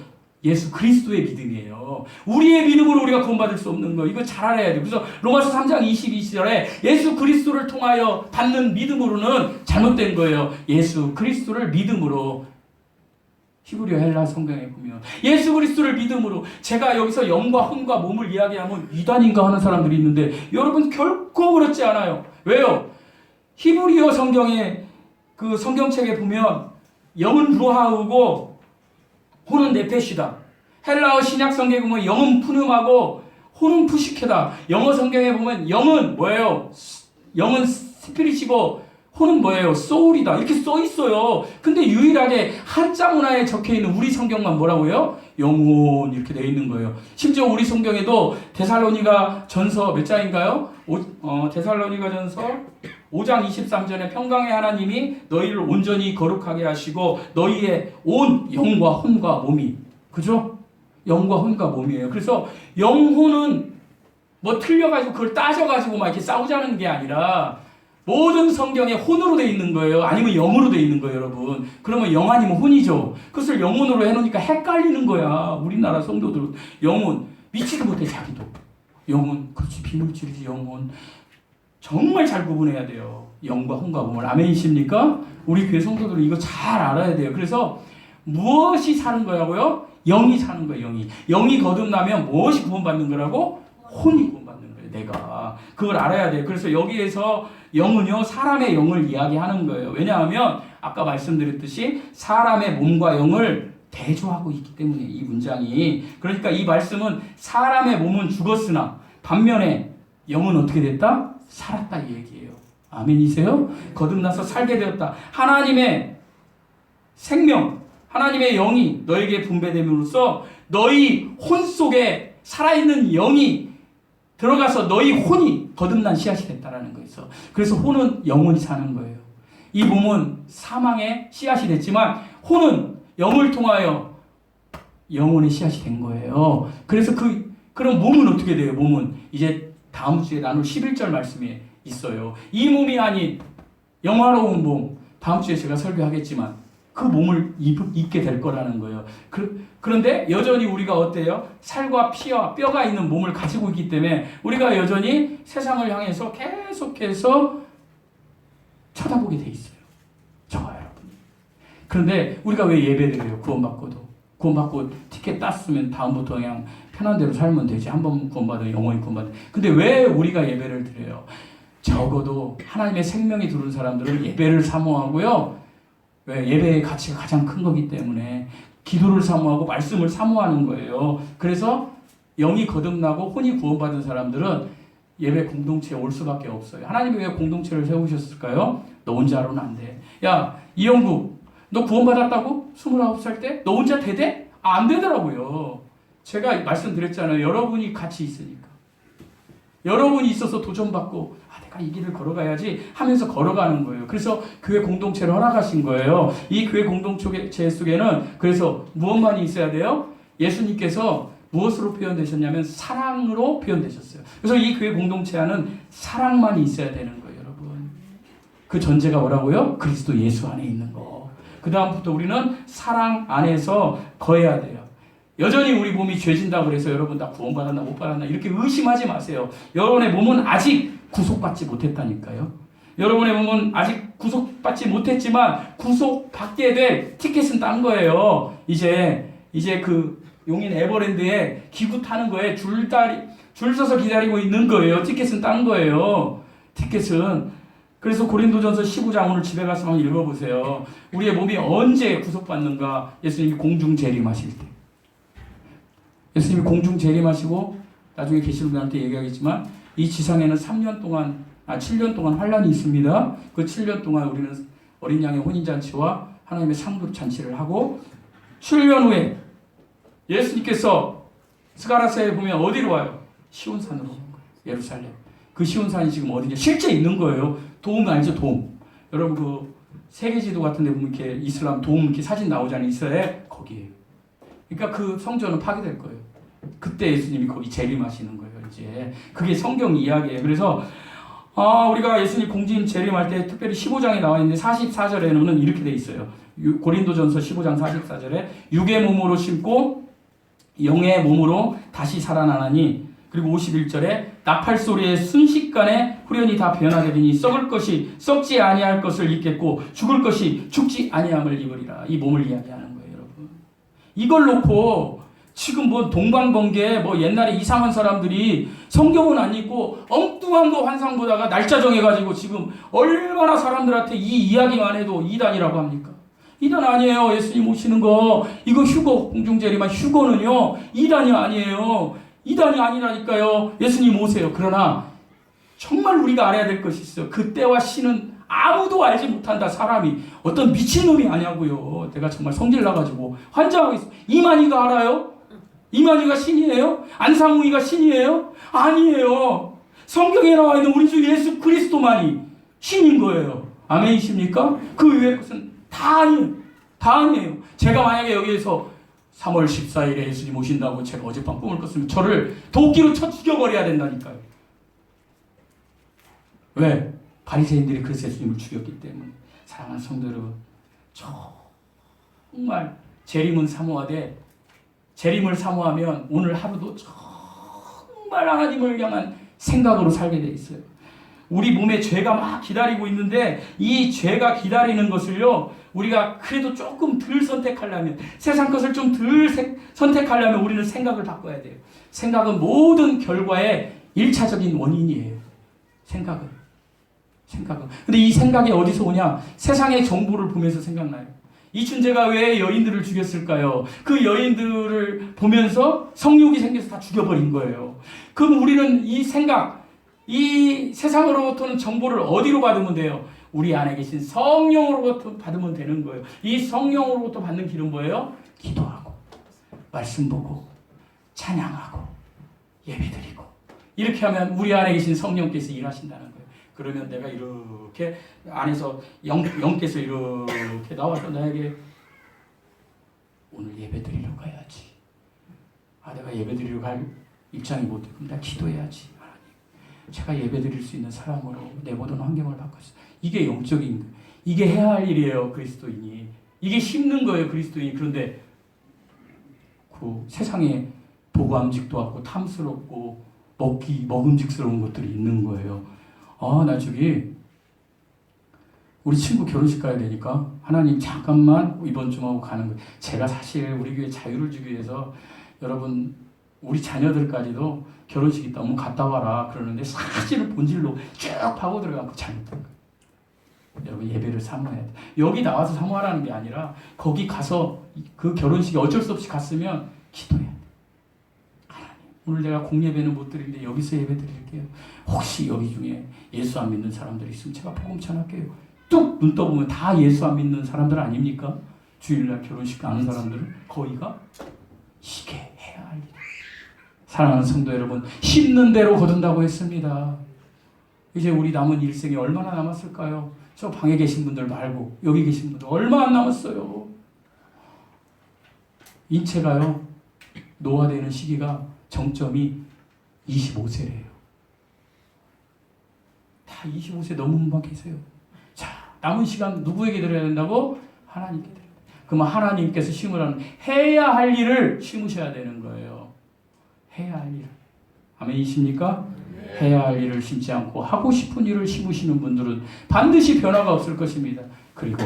예수 그리스도의 믿음이에요. 우리의 믿음으로 우리가 구원받을 수 없는 거. 이거 잘 알아야 돼요. 그래서 로마서 3장 22절에 예수 그리스도를 통하여 받는 믿음으로는 잘못된 거예요. 예수 그리스도를 믿음으로. 히브리어 헬라 성경에 보면 예수 그리스도를 믿음으로. 제가 여기서 영과 혼과 몸을 이야기하면 이단인가 하는 사람들이 있는데 여러분 결코 그렇지 않아요. 왜요? 히브리어 성경에 그 성경책에 보면 영은 루하우고 혼은 네페시다. 헬라어 신약 성경에 보면 영은 푸념하고 혼은 푸시케다. 영어 성경에 보면 영은 뭐예요? 영은 스피릿이고 혼은 뭐예요? 소울이다. 이렇게 써 있어요. 근데 유일하게 한자 문화에 적혀 있는 우리 성경만 뭐라고요? 영혼 이렇게 되어 있는 거예요. 심지어 우리 성경에도 데살로니가 전서 몇 장인가요? 데살로니가 전서 5장 23절에 평강의 하나님이 너희를 온전히 거룩하게 하시고 너희의 온 영과 혼과 몸이. 그죠? 영과 혼과 몸이에요. 그래서 영혼은 뭐 틀려가지고 그걸 따져가지고 막 이렇게 싸우자는 게 아니라 모든 성경에 혼으로 돼 있는 거예요. 아니면 영으로 돼 있는 거예요, 여러분. 그러면 영 아니면 혼이죠. 그것을 영혼으로 해놓으니까 헷갈리는 거야. 우리나라 성도들은 영혼 믿지도 못해 자기도. 영혼 그렇지 비물질이지 영혼. 정말 잘 구분해야 돼요. 영과 혼과 몸을. 아멘이십니까? 우리 교회 성도들은 이거 잘 알아야 돼요. 그래서 무엇이 사는 거라고요? 영이 사는 거예요. 영이 거듭나면 무엇이 구원받는 거라고? 혼이 구원받는 거예요. 내가. 그걸 알아야 돼요. 그래서 여기에서 영은요 사람의 영을 이야기하는 거예요. 왜냐하면 아까 말씀드렸듯이 사람의 몸과 영을 대조하고 있기 때문에 이 문장이. 그러니까 이 말씀은 사람의 몸은 죽었으나 반면에 영은 어떻게 됐다? 살았다 이 얘기예요. 아멘이세요? 거듭나서 살게 되었다. 하나님의 생명, 하나님의 영이 너에게 분배됨으로써 너희 혼 속에 살아있는 영이 들어가서 너희 혼이 거듭난 씨앗이 됐다라는 거였어. 그래서 혼은 영원히 사는 거예요. 이 몸은 사망의 씨앗이 됐지만 혼은 영을 통하여 영혼의 씨앗이 된 거예요. 그래서 그럼 몸은 어떻게 돼요? 몸은 이제 다음 주에 나눌 11절 말씀에 있어요. 이 몸이 아닌 영화로운 몸, 다음 주에 제가 설교하겠지만 그 몸을 입게 될 거라는 거예요. 그런데 여전히 우리가 어때요? 살과 피와 뼈가 있는 몸을 가지고 있기 때문에 우리가 여전히 세상을 향해서 계속해서 쳐다보게 돼 있어요. 저와 여러분. 그런데 우리가 왜 예배드려요? 구원받고 티켓 땄으면 다음부터 그냥 편한 대로 살면 되지. 한번 구원받으면 영원히 구원받아. 근데 왜 우리가 예배를 드려요? 적어도 하나님의 생명이 들어온 사람들은 예배를 사모하고요. 왜? 예배의 가치가 가장 큰 거기 때문에 기도를 사모하고 말씀을 사모하는 거예요. 그래서 영이 거듭나고 혼이 구원받은 사람들은 예배 공동체에 올 수밖에 없어요. 하나님이 왜 공동체를 세우셨을까요? 너 혼자로는 안 돼. 야, 이영국, 너 구원받았다고? 29살 때? 너 혼자 되대? 안 되더라고요. 제가 말씀드렸잖아요. 여러분이 같이 있으니까. 여러분이 있어서 도전받고 내가 이 길을 걸어가야지 하면서 걸어가는 거예요. 그래서 교회 공동체를 허락하신 거예요. 이 교회 공동체 속에는 그래서 무엇만이 있어야 돼요? 예수님께서 무엇으로 표현되셨냐면 사랑으로 표현되셨어요. 그래서 이 교회 공동체 안은 사랑만이 있어야 되는 거예요, 여러분. 그 전제가 뭐라고요? 그리스도 예수 안에 있는 거. 그 다음부터 우리는 사랑 안에서 거해야 돼요. 여전히 우리 몸이 죄진다고 그래서 여러분 다 구원받았나 못 받았나 이렇게 의심하지 마세요. 여러분의 몸은 아직 구속받지 못했다니까요. 여러분의 몸은 아직 구속받지 못했지만 구속받게 될 티켓은 딴 거예요. 이제 그 용인 에버랜드에 기구 타는 거에 줄 서서 기다리고 있는 거예요. 티켓은 딴 거예요. 티켓은. 그래서 고린도전서 15장 오늘 집에 가서 한번 읽어보세요. 우리의 몸이 언제 구속받는가? 예수님이 공중 재림하실 때. 예수님이 공중 재림하시고 나중에 계시는 분한테 얘기하겠지만 이 지상에는 7년 동안 환란이 있습니다. 그 7년 동안 우리는 어린 양의 혼인잔치와 하나님의 상급 잔치를 하고 7년 후에 예수님께서 스가랴서에 보면 어디로 와요? 시온산으로 오는 거예요. 예루살렘. 그 시온산이 지금 어디냐? 실제 있는 거예요. 도움 알죠? 도움. 여러분 그 세계지도 같은 데 보면 이렇게 이슬람 도움 이렇게 사진 나오잖아요. 이스라엘 거기에요. 그러니까 그 성전은 파괴될 거예요. 그때 예수님이 거기 재림하시는 거예요. 이제 그게 성경 이야기예요. 그래서 우리가 예수님 공진 재림할 때 특별히 15장에 나와 있는데 44절에는 이렇게 돼 있어요. 고린도전서 15장 44절에 육의 몸으로 심고 영의 몸으로 다시 살아나나니 그리고 51절에 나팔 소리에 순식간에 후련히 다 변하게 되니 썩을 것이 썩지 아니할 것을 입겠고 죽을 것이 죽지 아니함을 입으리라. 이 몸을 이야기하는 거예요, 여러분. 이걸 놓고 지금 뭐 동방번개 뭐 옛날에 이상한 사람들이 성경은 안 읽고 엉뚱한 거 환상 보다가 날짜 정해가지고 지금 얼마나 사람들한테 이 이야기만 해도 이단이라고 합니까? 이단 아니에요. 예수님 오시는 거 이거 휴거 공중재림만 휴거는요 이단이 아니에요. 이단이 아니라니까요. 예수님 오세요. 그러나 정말 우리가 알아야 될 것이 있어요. 그때와 시는 아무도 알지 못한다. 사람이 어떤 미친놈이 아냐고요. 내가 정말 성질 나가지고 환장하겠어. 이만희가 알아요? 이만희가 신이에요? 안상우이가 신이에요? 아니에요. 성경에 나와 있는 우리 주 예수 그리스도만이 신인 거예요. 아멘이십니까? 그 외의 것은 다 아니에요. 다 아니에요. 제가 만약에 여기에서 3월 14일에 예수님 오신다고 제가 어젯밤 꿈을 꿨으면 저를 도끼로 쳐 죽여버려야 된다니까요. 왜? 바리새인들이 그래서 예수님을 죽였기 때문에. 사랑하는 성도 여러분, 정말 재림은 사모하되 재림을 사모하면 오늘 하루도 정말 하나님을 향한 생각으로 살게 돼 있어요. 우리 몸에 죄가 막 기다리고 있는데 이 죄가 기다리는 것을요 우리가 그래도 조금 덜 선택하려면 세상 것을 좀 덜 선택하려면 우리는 생각을 바꿔야 돼요. 생각은 모든 결과의 1차적인 원인이에요. 생각은. 근데 이 생각이 어디서 오냐? 세상의 정보를 보면서 생각나요. 이춘재가 왜 여인들을 죽였을까요? 그 여인들을 보면서 성욕이 생겨서 다 죽여버린 거예요. 그럼 우리는 이 생각, 이 세상으로부터는 정보를 어디로 받으면 돼요? 우리 안에 계신 성령으로부터 받으면 되는 거예요. 이 성령으로부터 받는 길은 뭐예요? 기도하고, 말씀 보고, 찬양하고, 예배드리고. 이렇게 하면 우리 안에 계신 성령께서 일하신다는 거예요. 그러면 내가 이렇게 안에서 영께서 이렇게 나와서 나에게 오늘 예배드리러 가야지. 내가 예배드리러 갈 입장이 못 돼. 그럼 나 기도해야지. 하나님, 제가 예배드릴 수 있는 사람으로 내 모든 환경을 바꿨어. 이게 영적인 거예요. 이게 해야 할 일이에요. 그리스도인이. 이게 힘든 거예요, 그리스도인이. 그런데 그 세상에 보고함직도 없고 탐스럽고 먹음직스러운 것들이 있는 거예요. 나 저기 우리 친구 결혼식 가야 되니까 하나님 잠깐만 이번 주하고 가는 거예요. 제가 사실 우리 교회 자유를 주기 위해서 여러분 우리 자녀들까지도 결혼식 있다 오면 갔다 와라 그러는데 사실은 본질로 쭉 파고 들어가고 잘못된 거예요. 여러분 예배를 사모해야 돼. 여기 나와서 사모하라는 게 아니라 거기 가서 그 결혼식에 어쩔 수 없이 갔으면 기도해야 돼. 하나님 오늘 내가 공예배는 못 드리는데 여기서 예배 드릴게요. 혹시 여기 중에 예수 안 믿는 사람들이 있으면 제가 복음 전할게요. 뚝 눈 떠보면 다 예수 안 믿는 사람들 아닙니까? 주일날 결혼식 가는 사람들은 거의가 이게 해야 할 일. 사랑하는 성도 여러분, 심는 대로 거둔다고 했습니다. 이제 우리 남은 일생이 얼마나 남았을까요? 저 방에 계신 분들 말고 여기 계신 분들 얼마 안 남았어요. 인체가요 노화되는 시기가 정점이 25세래요. 다 25세 넘은 분만 계세요. 자, 남은 시간 누구에게 드려야 된다고? 하나님께 드려야 돼요. 그러면 하나님께서 심으라는 해야 할 일을 심으셔야 되는 거예요. 해야 할 일을. 아멘이십니까? 네. 해야 할 일을 심지 않고 하고 싶은 일을 심으시는 분들은 반드시 변화가 없을 것입니다. 그리고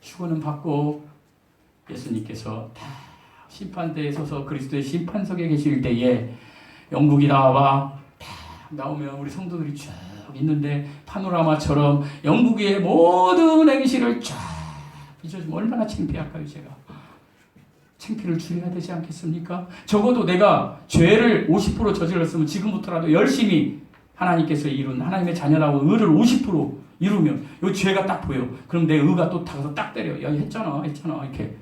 휴거는 받고 예수님께서 다 심판대에 서서 그리스도의 심판석에 계실 때에 영국이 나와 딱 나오면 우리 성도들이 쭉 있는데 파노라마처럼 영국의 모든 행실을 쫙 비춰주면 얼마나 창피할까요? 제가 창피를 줄여야 되지 않겠습니까? 적어도 내가 죄를 50% 저질렀으면 지금부터라도 열심히 하나님께서 이룬 하나님의 자녀라고 의를 50% 이루면 이 죄가 딱 보여. 그럼 내 의가 또 다가서 딱 때려. 야 했잖아 이렇게.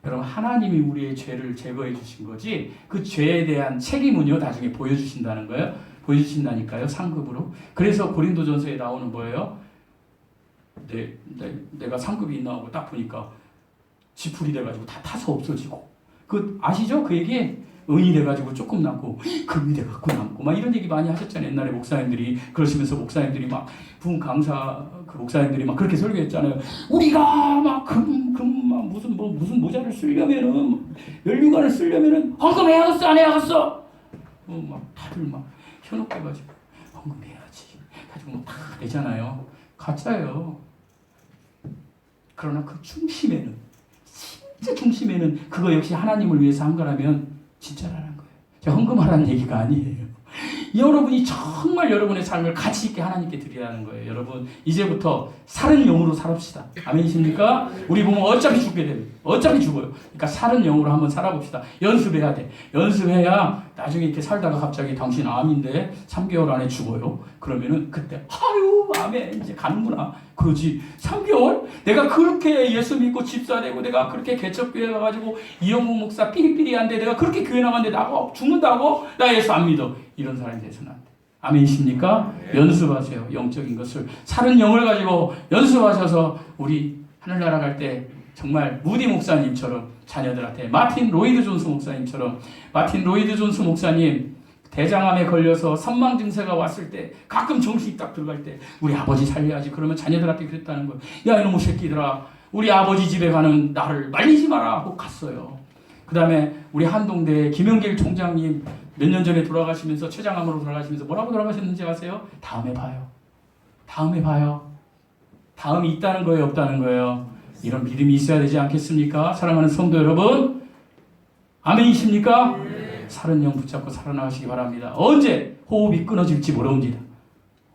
여러분 하나님이 우리의 죄를 제거해 주신 거지 그 죄에 대한 책임은요 나중에 보여주신다는 거예요. 보여주신다니까요 상급으로. 그래서 고린도전서에 나오는 뭐예요? 내가 상급이 있나 하고 딱 보니까 지풀이 돼가지고 다 타서 없어지고 그 아시죠? 그 얘기 은이 돼가지고 조금 남고 금이 돼갖고 남고 막 이런 얘기 많이 하셨잖아요. 옛날에 목사님들이 그러시면서 목사님들이 막 부흥 강사 그 목사님들이 막 그렇게 설교했잖아요. 우리가 막 막 무슨 모자를 쓰려면은 연류관을 쓰려면은 헌금 해야겠어 안 해야겠어? 막 다들 막 현혹돼가지고 헌금해야지 가지고 뭐 다 되잖아요. 가짜예요. 그러나 그 중심에는 진짜 중심에는 그거 역시 하나님을 위해서 한 거라면 진짜라는 거예요. 제가 헌금하라는 얘기가 아니에요. 여러분이 정말 여러분의 삶을 가치 있게 하나님께 드리라는 거예요. 여러분 이제부터 살은 영으로 살읍시다. 아멘이십니까? 우리 보면 어차피 죽게 됩니다. 어차피 죽어요. 그러니까 살은 영으로 한번 살아봅시다. 연습해야 돼. 연습해야 나중에 이렇게 살다가 갑자기 당신 암인데 3개월 안에 죽어요. 그러면은 그때 아유 아멘 이제 가는구나. 그러지 3개월? 내가 그렇게 예수 믿고 집사되고 내가 그렇게 개척교회 가가지고 이영국 목사 삐리삐리한데 내가 그렇게 교회 나갔는데 나가 죽는다고? 나 예수 안 믿어. 이런 사람이 돼서는 안 돼. 아멘이십니까? 네. 연습하세요. 영적인 것을. 살은 영을 가지고 연습하셔서 우리 하늘나라 갈 때 정말 무디 목사님처럼 자녀들한테 마틴 로이드 존스 목사님처럼 마틴 로이드 존스 목사님 대장암에 걸려서 선망 증세가 왔을 때 가끔 정신이 딱 들어갈 때 우리 아버지 살려야지 그러면 자녀들한테 그랬다는 거예요. 야 이놈의 새끼들아 우리 아버지 집에 가는 나를 말리지 마라 하고 갔어요. 그 다음에 우리 한동대 김영길 총장님 몇 년 전에 돌아가시면서 췌장암으로 돌아가시면서 뭐라고 돌아가셨는지 아세요? 다음에 봐요. 다음에 봐요. 다음이 있다는 거예요? 없다는 거예요? 이런 믿음이 있어야 되지 않겠습니까? 사랑하는 성도 여러분 아멘이십니까? 살은 영 붙잡고 살아나가시기 바랍니다. 언제 호흡이 끊어질지 모릅니다.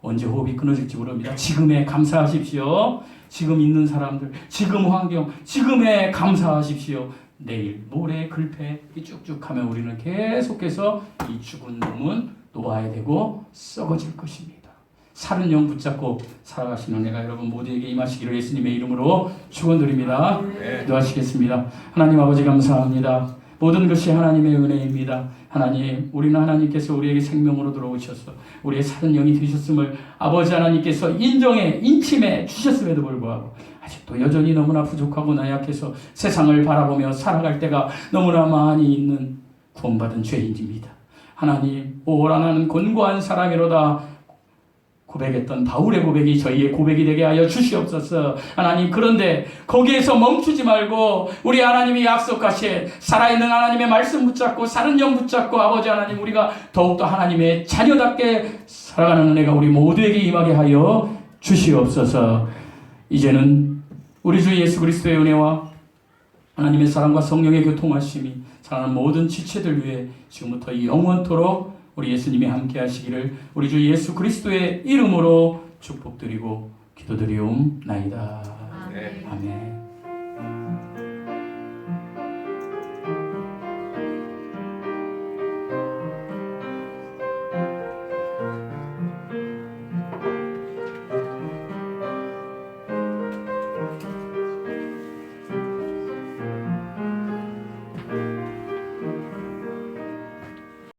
언제 호흡이 끊어질지 모릅니다. 지금에 감사하십시오. 지금 있는 사람들, 지금 환경, 지금에 감사하십시오. 내일, 모레, 글패 쭉쭉 하면 우리는 계속해서 이 죽은 놈은 놓아야 되고 썩어질 것입니다. 살은 영 붙잡고 살아가시는 내가 여러분 모두에게 임하시기를 예수님의 이름으로 축원드립니다. 기도하시겠습니다. 하나님 아버지 감사합니다. 모든 것이 하나님의 은혜입니다. 하나님, 우리는 하나님께서 우리에게 생명으로 들어오셔서 우리의 살은 영이 되셨음을 아버지 하나님께서 인침해 주셨음에도 불구하고 아직도 여전히 너무나 부족하고 나약해서 세상을 바라보며 살아갈 때가 너무나 많이 있는 구원받은 죄인입니다. 하나님, 오라 나는 곤고한 사람이로다. 고백했던 바울의 고백이 저희의 고백이 되게 하여 주시옵소서. 하나님, 그런데 거기에서 멈추지 말고 우리 하나님이 약속하신 살아있는 하나님의 말씀 붙잡고 사는 영 붙잡고 아버지 하나님, 우리가 더욱더 하나님의 자녀답게 살아가는 은혜가 우리 모두에게 임하게 하여 주시옵소서. 이제는 우리 주 예수 그리스도의 은혜와 하나님의 사랑과 성령의 교통하심이 사랑하는 모든 지체들 위해 지금부터 영원토록 우리 예수님이 함께 하시기를 우리 주 예수 그리스도의 이름으로 축복드리고 기도드리옵나이다. 아멘.